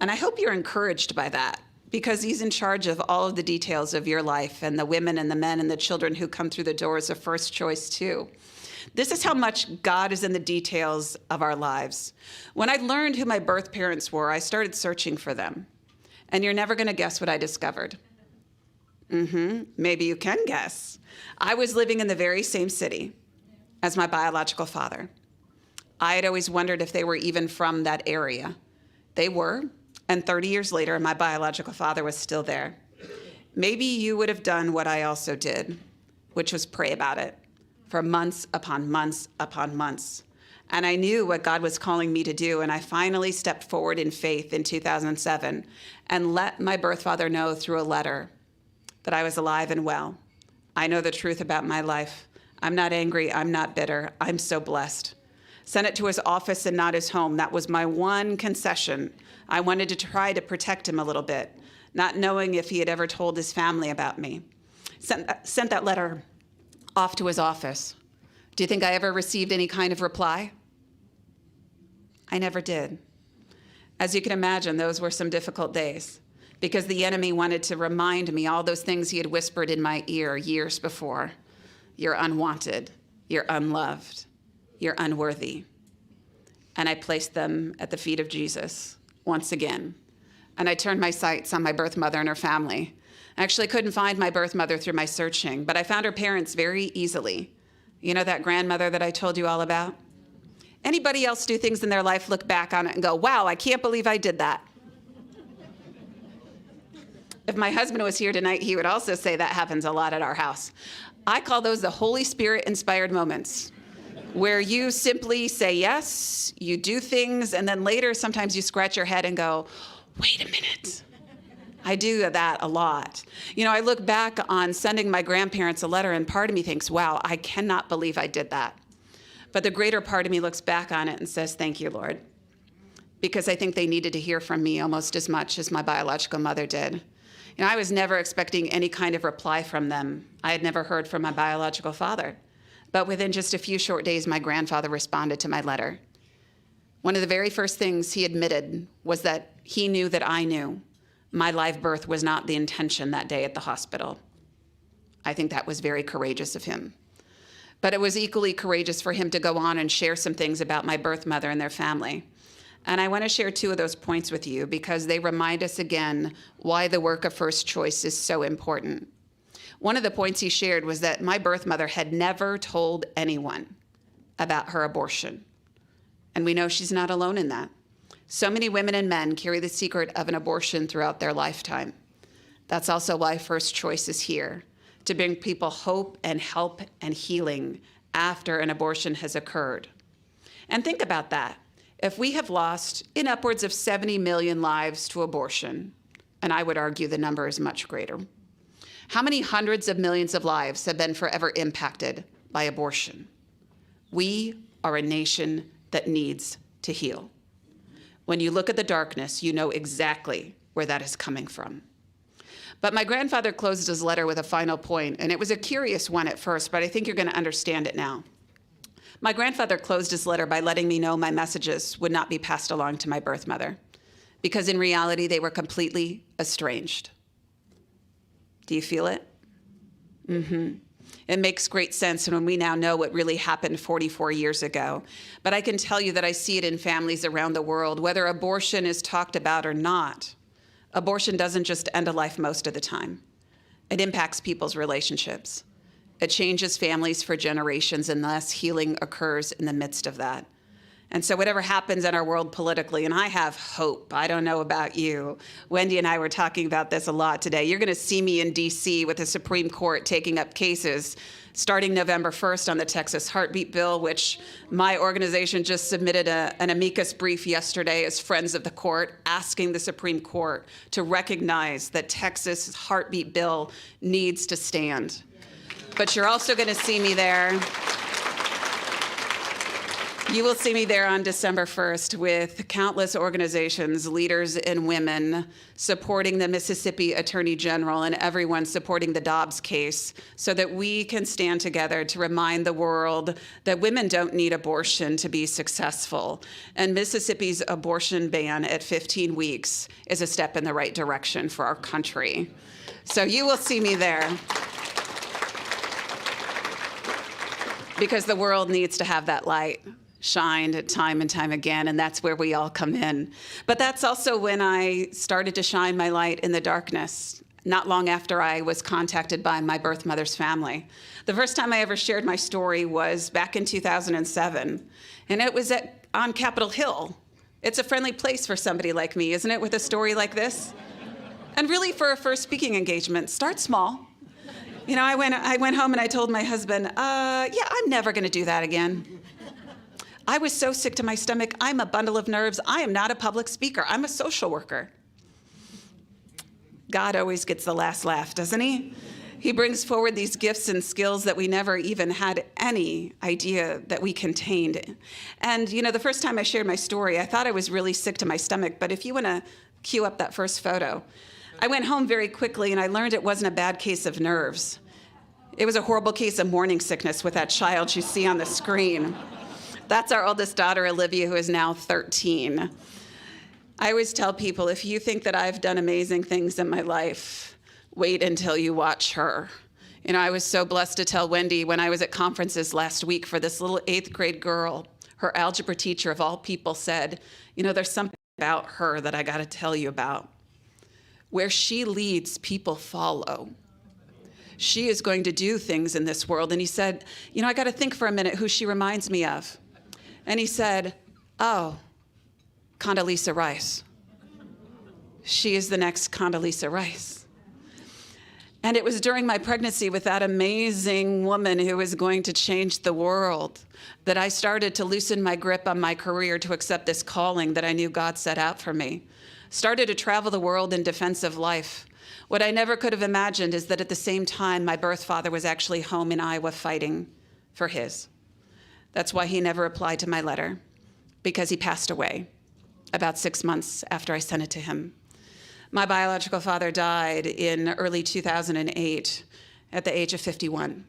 And I hope you're encouraged by that, because he's in charge of all of the details of your life and the women and the men and the children who come through the doors of First Choice too. This is how much God is in the details of our lives. When I learned who my birth parents were, I started searching for them. And you're never going to guess what I discovered. Maybe you can guess. I was living in the very same city as my biological father. I had always wondered if they were even from that area. They were, and 30 years later, my biological father was still there. Maybe you would have done what I also did, which was pray about it for months upon months upon months. And I knew what God was calling me to do, and I finally stepped forward in faith in 2007 and let my birth father know through a letter that I was alive and well. I know the truth about my life. I'm not angry. I'm not bitter. I'm so blessed. Sent it to his office and not his home. That was my one concession. I wanted to try to protect him a little bit, not knowing if he had ever told his family about me. Sent that letter off to his office. Do you think I ever received any kind of reply? I never did. As you can imagine, those were some difficult days because the enemy wanted to remind me all those things he had whispered in my ear years before. You're unwanted, you're unloved, you're unworthy. And I placed them at the feet of Jesus once again. And I turned my sights on my birth mother and her family. I actually couldn't find my birth mother through my searching, but I found her parents very easily. You know that grandmother that I told you all about? Anybody else do things in their life, look back on it and go, wow, I can't believe I did that. If my husband was here tonight, he would also say that happens a lot at our house. I call those the Holy Spirit inspired moments where you simply say yes, you do things, and then later sometimes you scratch your head and go, wait a minute. I do that a lot. You know, I look back on sending my grandparents a letter and part of me thinks, wow, I cannot believe I did that. But the greater part of me looks back on it and says, thank you, Lord. Because I think they needed to hear from me almost as much as my biological mother did. You know, I was never expecting any kind of reply from them. I had never heard from my biological father. But within just a few short days, my grandfather responded to my letter. One of the very first things he admitted was that he knew that I knew my live birth was not the intention that day at the hospital. I think that was very courageous of him. But it was equally courageous for him to go on and share some things about my birth mother and their family. And I want to share two of those points with you because they remind us again why the work of First Choice is so important. One of the points he shared was that my birth mother had never told anyone about her abortion. And we know she's not alone in that. So many women and men carry the secret of an abortion throughout their lifetime. That's also why First Choice is here, to bring people hope and help and healing after an abortion has occurred. And think about that. If we have lost in upwards of 70 million lives to abortion, and I would argue the number is much greater, how many hundreds of millions of lives have been forever impacted by abortion? We are a nation that needs to heal. When you look at the darkness, you know exactly where that is coming from. But my grandfather closed his letter with a final point, and it was a curious one at first, but I think you're going to understand it now. My grandfather closed his letter by letting me know my messages would not be passed along to my birth mother, because in reality, they were completely estranged. Do you feel it? It makes great sense when we now know what really happened 44 years ago. But I can tell you that I see it in families around the world, whether abortion is talked about or not. Abortion doesn't just end a life most of the time. It impacts people's relationships. It changes families for generations unless healing occurs in the midst of that. And so whatever happens in our world politically, and I have hope, I don't know about you. Wendy and I were talking about this a lot today. You're going to see me in D.C. with the Supreme Court taking up cases starting November 1st on the Texas Heartbeat Bill, which my organization just submitted an amicus brief yesterday as Friends of the Court, asking the Supreme Court to recognize that Texas Heartbeat Bill needs to stand. But you're also going to see me there. You will see me there on December 1st with countless organizations, leaders and women supporting the Mississippi Attorney General and everyone supporting the Dobbs case so that we can stand together to remind the world that women don't need abortion to be successful. And Mississippi's abortion ban at 15 weeks is a step in the right direction for our country. So you will see me there. Because the world needs to have that light shined time and time again, and that's where we all come in. But that's also when I started to shine my light in the darkness, not long after I was contacted by my birth mother's family. The first time I ever shared my story was back in 2007, and it was on Capitol Hill. It's a friendly place for somebody like me, isn't it, with a story like this? And really, for a first speaking engagement, start small. You know, I went home and I told my husband, yeah, I'm never going to do that again. I was so sick to my stomach. I'm a bundle of nerves. I am not a public speaker. I'm a social worker. God always gets the last laugh, doesn't he? He brings forward these gifts and skills that we never even had any idea that we contained. And, you know, the first time I shared my story, I thought I was really sick to my stomach. But if you want to cue up that first photo, I went home very quickly and I learned it wasn't a bad case of nerves. It was a horrible case of morning sickness with that child you see on the screen. That's our oldest daughter, Olivia, who is now 13. I always tell people, if you think that I've done amazing things in my life, wait until you watch her. You know, I was so blessed to tell Wendy when I was at conferences last week for this little 8th grade girl, her algebra teacher of all people said, you know, there's something about her that I got to tell you about. Where she leads, people follow. She is going to do things in this world. And he said, you know, I got to think for a minute who she reminds me of. And he said, oh, Condoleezza Rice. She is the next Condoleezza Rice. And it was during my pregnancy with that amazing woman who was going to change the world that I started to loosen my grip on my career to accept this calling that I knew God set out for me. Started to travel the world in defense of life. What I never could have imagined is that at the same time, my birth father was actually home in Iowa fighting for his. That's why he never replied to my letter, because he passed away about 6 months after I sent it to him. My biological father died in early 2008 at the age of 51.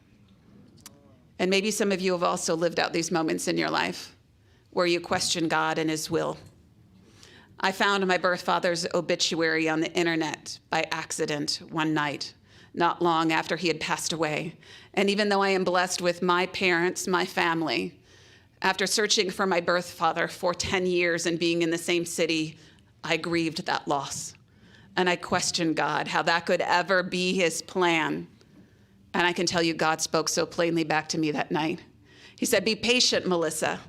And maybe some of you have also lived out these moments in your life where you question God and his will. I found my birth father's obituary on the internet by accident one night, not long after he had passed away. And even though I am blessed with my parents, my family, after searching for my birth father for 10 years and being in the same city, I grieved that loss. And I questioned God, how that could ever be his plan. And I can tell you, God spoke so plainly back to me that night. He said, be patient, Melissa,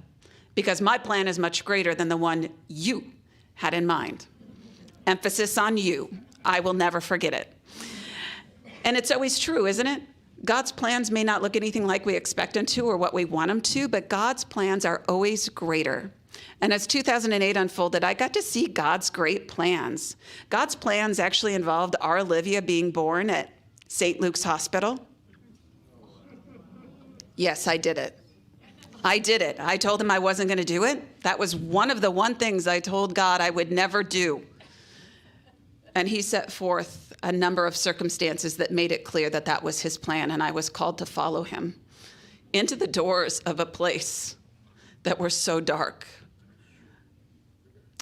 because my plan is much greater than the one you had in mind. Emphasis on you. I will never forget it. And it's always true, isn't it? God's plans may not look anything like we expect them to or what we want them to, but God's plans are always greater. And as 2008 unfolded, I got to see God's great plans. God's plans actually involved our Olivia being born at St. Luke's Hospital. Yes, I did it. I did it. I told him I wasn't going to do it. That was one of the things I told God I would never do. And he set forth a number of circumstances that made it clear that that was his plan, and I was called to follow him into the doors of a place that were so dark.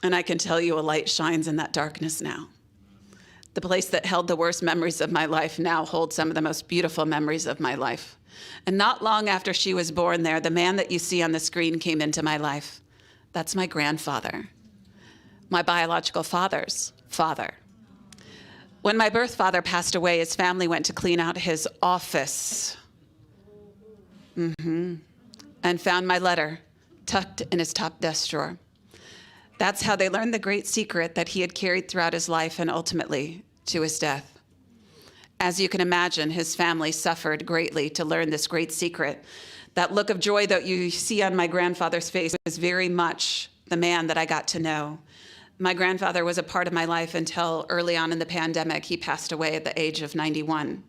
And I can tell you a light shines in that darkness now. The place that held the worst memories of my life now holds some of the most beautiful memories of my life. And not long after she was born there, the man that you see on the screen came into my life. That's my grandfather, my biological father's father. When my birth father passed away, his family went to clean out his office and found my letter tucked in his top desk drawer. That's how they learned the great secret that he had carried throughout his life and ultimately to his death. As you can imagine, his family suffered greatly to learn this great secret. That look of joy that you see on my grandfather's face was very much the man that I got to know. My grandfather was a part of my life until early on in the pandemic. He passed away at the age of 91.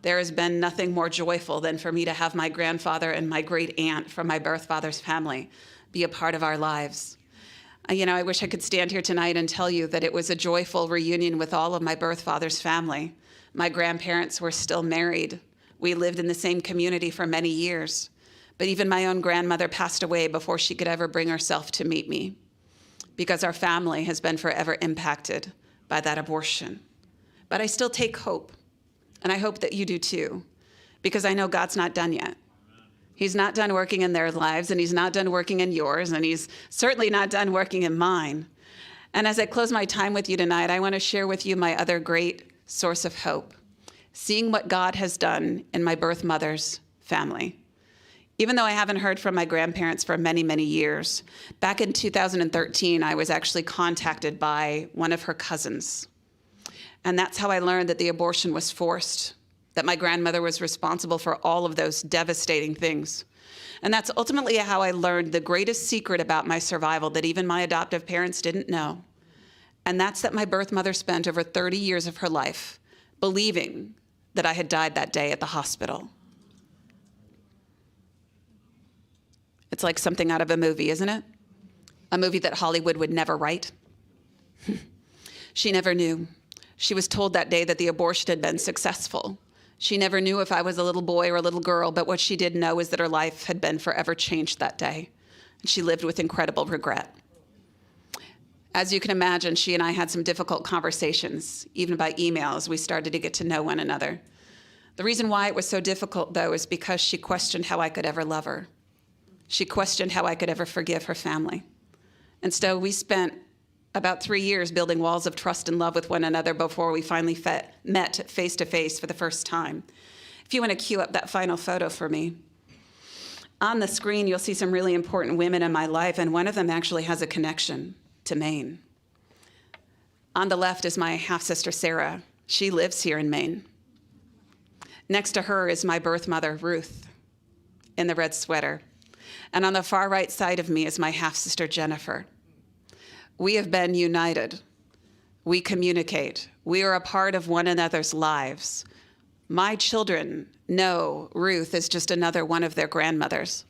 There has been nothing more joyful than for me to have my grandfather and my great aunt from my birth father's family be a part of our lives. You know, I wish I could stand here tonight and tell you that it was a joyful reunion with all of my birth father's family. My grandparents were still married. We lived in the same community for many years. But even my own grandmother passed away before she could ever bring herself to meet me, because our family has been forever impacted by that abortion. But I still take hope, and I hope that you do too, because I know God's not done yet. He's not done working in their lives, and he's not done working in yours, and he's certainly not done working in mine. And as I close my time with you tonight, I want to share with you my other great source of hope, seeing what God has done in my birth mother's family. Even though I haven't heard from my grandparents for many, many years, back in 2013, I was actually contacted by one of her cousins. And that's how I learned that the abortion was forced, that my grandmother was responsible for all of those devastating things. And that's ultimately how I learned the greatest secret about my survival that even my adoptive parents didn't know. And that's that my birth mother spent over 30 years of her life believing that I had died that day at the hospital. It's like something out of a movie, isn't it? A movie that Hollywood would never write. She never knew. She was told that day that the abortion had been successful. She never knew if I was a little boy or a little girl, but what she did know is that her life had been forever changed that day. And she lived with incredible regret. As you can imagine, she and I had some difficult conversations, even by email, as we started to get to know one another. The reason why it was so difficult, though, is because she questioned how I could ever love her. She questioned how I could ever forgive her family. And so we spent about 3 years building walls of trust and love with one another before we finally met face to face for the first time. If you want to cue up that final photo for me. On the screen, you'll see some really important women in my life, and one of them actually has a connection to Maine. On the left is my half-sister, Sarah. She lives here in Maine. Next to her is my birth mother, Ruth, in the red sweater. And on the far right side of me is my half-sister, Jennifer. We have been united. We communicate. We are a part of one another's lives. My children know Ruth is just another one of their grandmothers.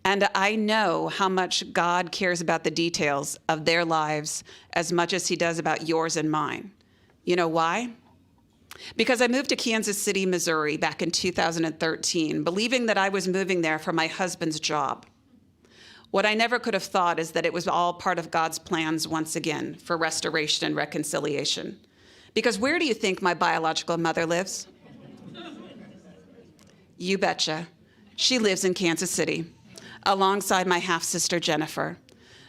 And I know how much God cares about the details of their lives as much as he does about yours and mine. You know why? Because I moved to Kansas City, Missouri back in 2013, believing that I was moving there for my husband's job. What I never could have thought is that it was all part of God's plans once again for restoration and reconciliation. Because where do you think my biological mother lives? You betcha. She lives in Kansas City, alongside my half-sister, Jennifer.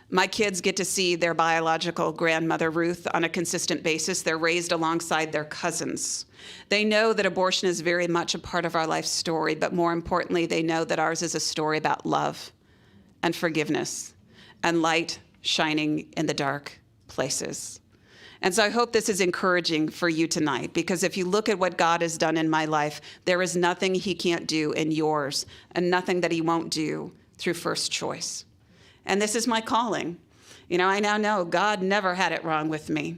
My kids get to see their biological grandmother, Ruth, on a consistent basis. They're raised alongside their cousins. They know that abortion is very much a part of our life story, but more importantly, they know that ours is a story about love and forgiveness and light shining in the dark places. And so I hope this is encouraging for you tonight, because if you look at what God has done in my life, there is nothing he can't do in yours and nothing that he won't do through First Choice. And this is my calling. You know, I now know God never had it wrong with me.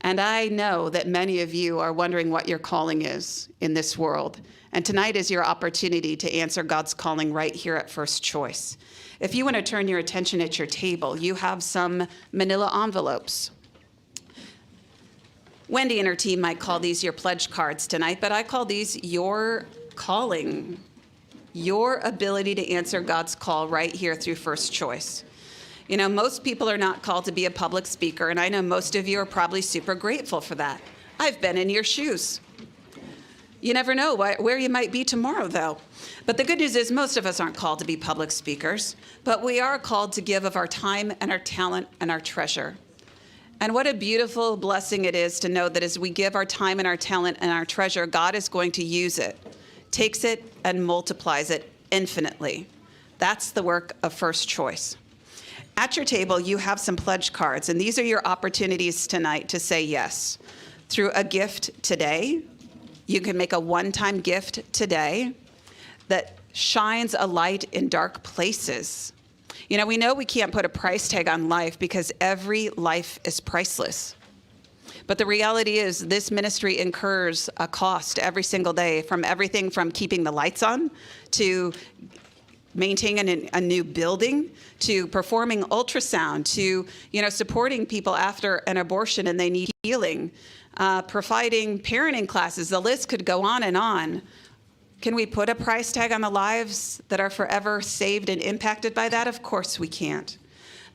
And I know that many of you are wondering what your calling is in this world. And tonight is your opportunity to answer God's calling right here at First Choice. If you want to turn your attention at your table, you have some manila envelopes. Wendy and her team might call these your pledge cards tonight, but I call these your calling. Your ability to answer God's call right here through First Choice. You know, most people are not called to be a public speaker, and I know most of you are probably super grateful for that. I've been in your shoes. You never know where you might be tomorrow, though. But the good news is most of us aren't called to be public speakers, but we are called to give of our time and our talent and our treasure. And what a beautiful blessing it is to know that as we give our time and our talent and our treasure, God is going to use it, takes it and multiplies it infinitely. That's the work of First Choice. At your table, you have some pledge cards, and these are your opportunities tonight to say yes. Through a gift today, you can make a one-time gift today that shines a light in dark places. You know we can't put a price tag on life because every life is priceless. But the reality is this ministry incurs a cost every single day, from everything from keeping the lights on to maintaining a new building, to performing ultrasound, to supporting people after an abortion and they need healing, providing parenting classes. The list could go on and on. Can we put a price tag on the lives that are forever saved and impacted by that? Of course we can't.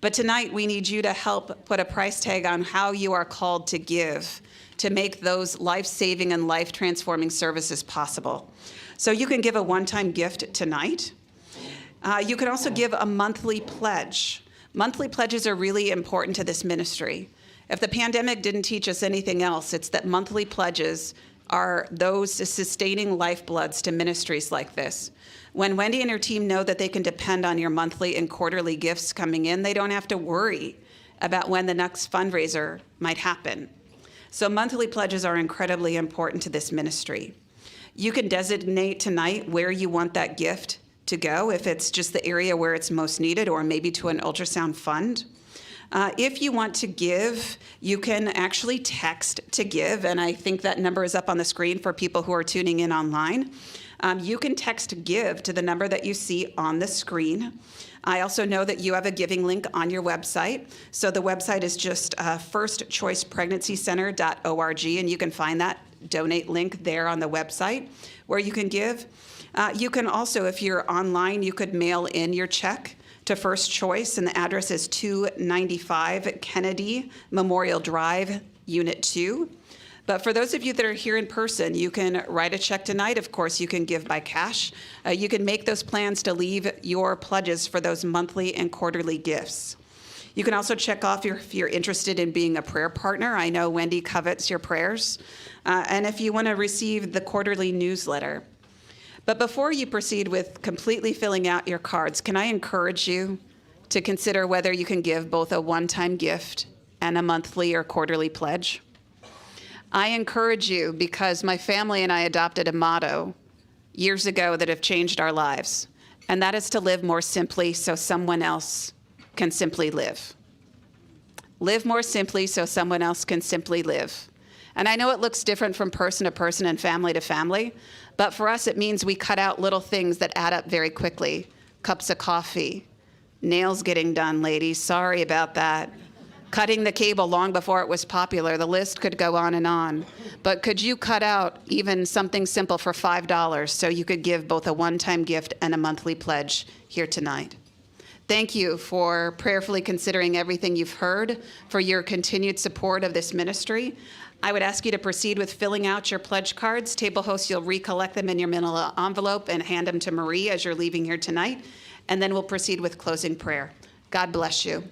But tonight we need you to help put a price tag on how you are called to give to make those life-saving and life-transforming services possible. So you can give a one-time gift tonight. You can also give a monthly pledge. Monthly pledges are really important to this ministry. If the pandemic didn't teach us anything else, it's that monthly pledges are those sustaining lifebloods to ministries like this. When Wendy and her team know that they can depend on your monthly and quarterly gifts coming in, they don't have to worry about when the next fundraiser might happen. So monthly pledges are incredibly important to this ministry. You can designate tonight where you want that gift to go, if it's just the area where it's most needed, or maybe to an ultrasound fund. If you want to give, you can actually text to give, and I think that number is up on the screen for people who are tuning in online. You can text give to the number that you see on the screen. I also know that you have a giving link on your website. So the website is just firstchoicepregnancycenter.org, and you can find that donate link there on the website where you can give. You can also, if you're online, you could mail in your check to First Choice, and the address is 295 Kennedy Memorial Drive, Unit 2. But for those of you that are here in person, you can write a check tonight. Of course, you can give by cash. You can make those plans to leave your pledges for those monthly and quarterly gifts. You can also check off if you're interested in being a prayer partner. I know Wendy covets your prayers. And if you want to receive the quarterly newsletter. But before you proceed with completely filling out your cards, can I encourage you to consider whether you can give both a one-time gift and a monthly or quarterly pledge? I encourage you because my family and I adopted a motto years ago that have changed our lives, and that is to live more simply so someone else can simply live. Live more simply so someone else can simply live. And I know it looks different from person to person and family to family, but for us it means we cut out little things that add up very quickly. Cups of coffee, nails getting done, ladies, sorry about that. Cutting the cable long before it was popular. The list could go on and on. But could you cut out even something simple for $5 so you could give both a one-time gift and a monthly pledge here tonight? Thank you for prayerfully considering everything you've heard, for your continued support of this ministry. I would ask you to proceed with filling out your pledge cards. Table hosts, you'll recollect them in your manila envelope and hand them to Marie as you're leaving here tonight. And then we'll proceed with closing prayer. God bless you.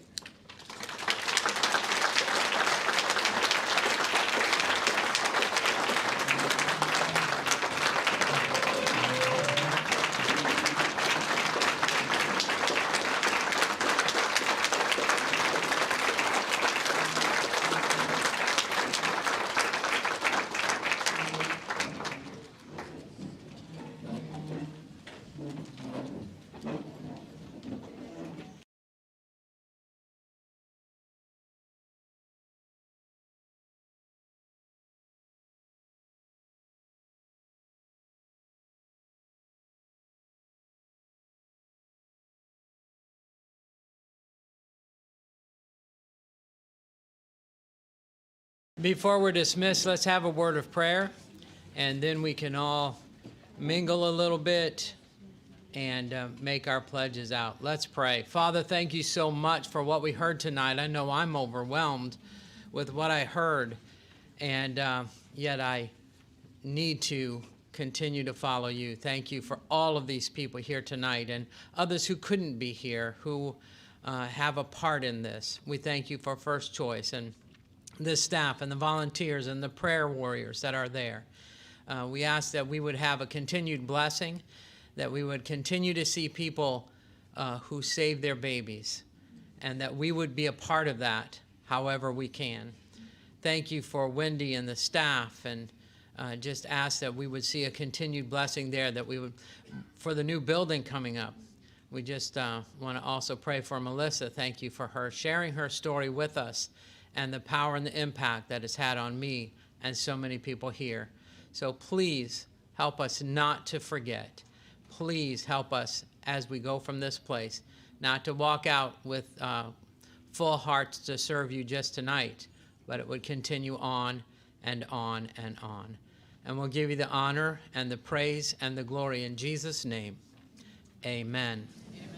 Before we're dismissed, let's have a word of prayer, and then we can all mingle a little bit and make our pledges out. Let's pray. Father, thank you so much for what we heard tonight. I know I'm overwhelmed with what I heard, and yet I need to continue to follow you. Thank you for all of these people here tonight and others who couldn't be here, who have a part in this. We thank you for First Choice and the staff and the volunteers and the prayer warriors that are there. We ask that we would have a continued blessing, that we would continue to see people who save their babies, and that we would be a part of that however we can. Thank you for Wendy and the staff, and just ask that we would see a continued blessing there, that we would, for the new building coming up. We just want to also pray for Melissa. Thank you for her sharing her story with us, and the power and the impact that it's had on me and so many people here. So please help us not to forget. Please help us as we go from this place, not to walk out with full hearts to serve you just tonight, but it would continue on and on and on. And we'll give you the honor and the praise and the glory in Jesus' name. Amen. Amen.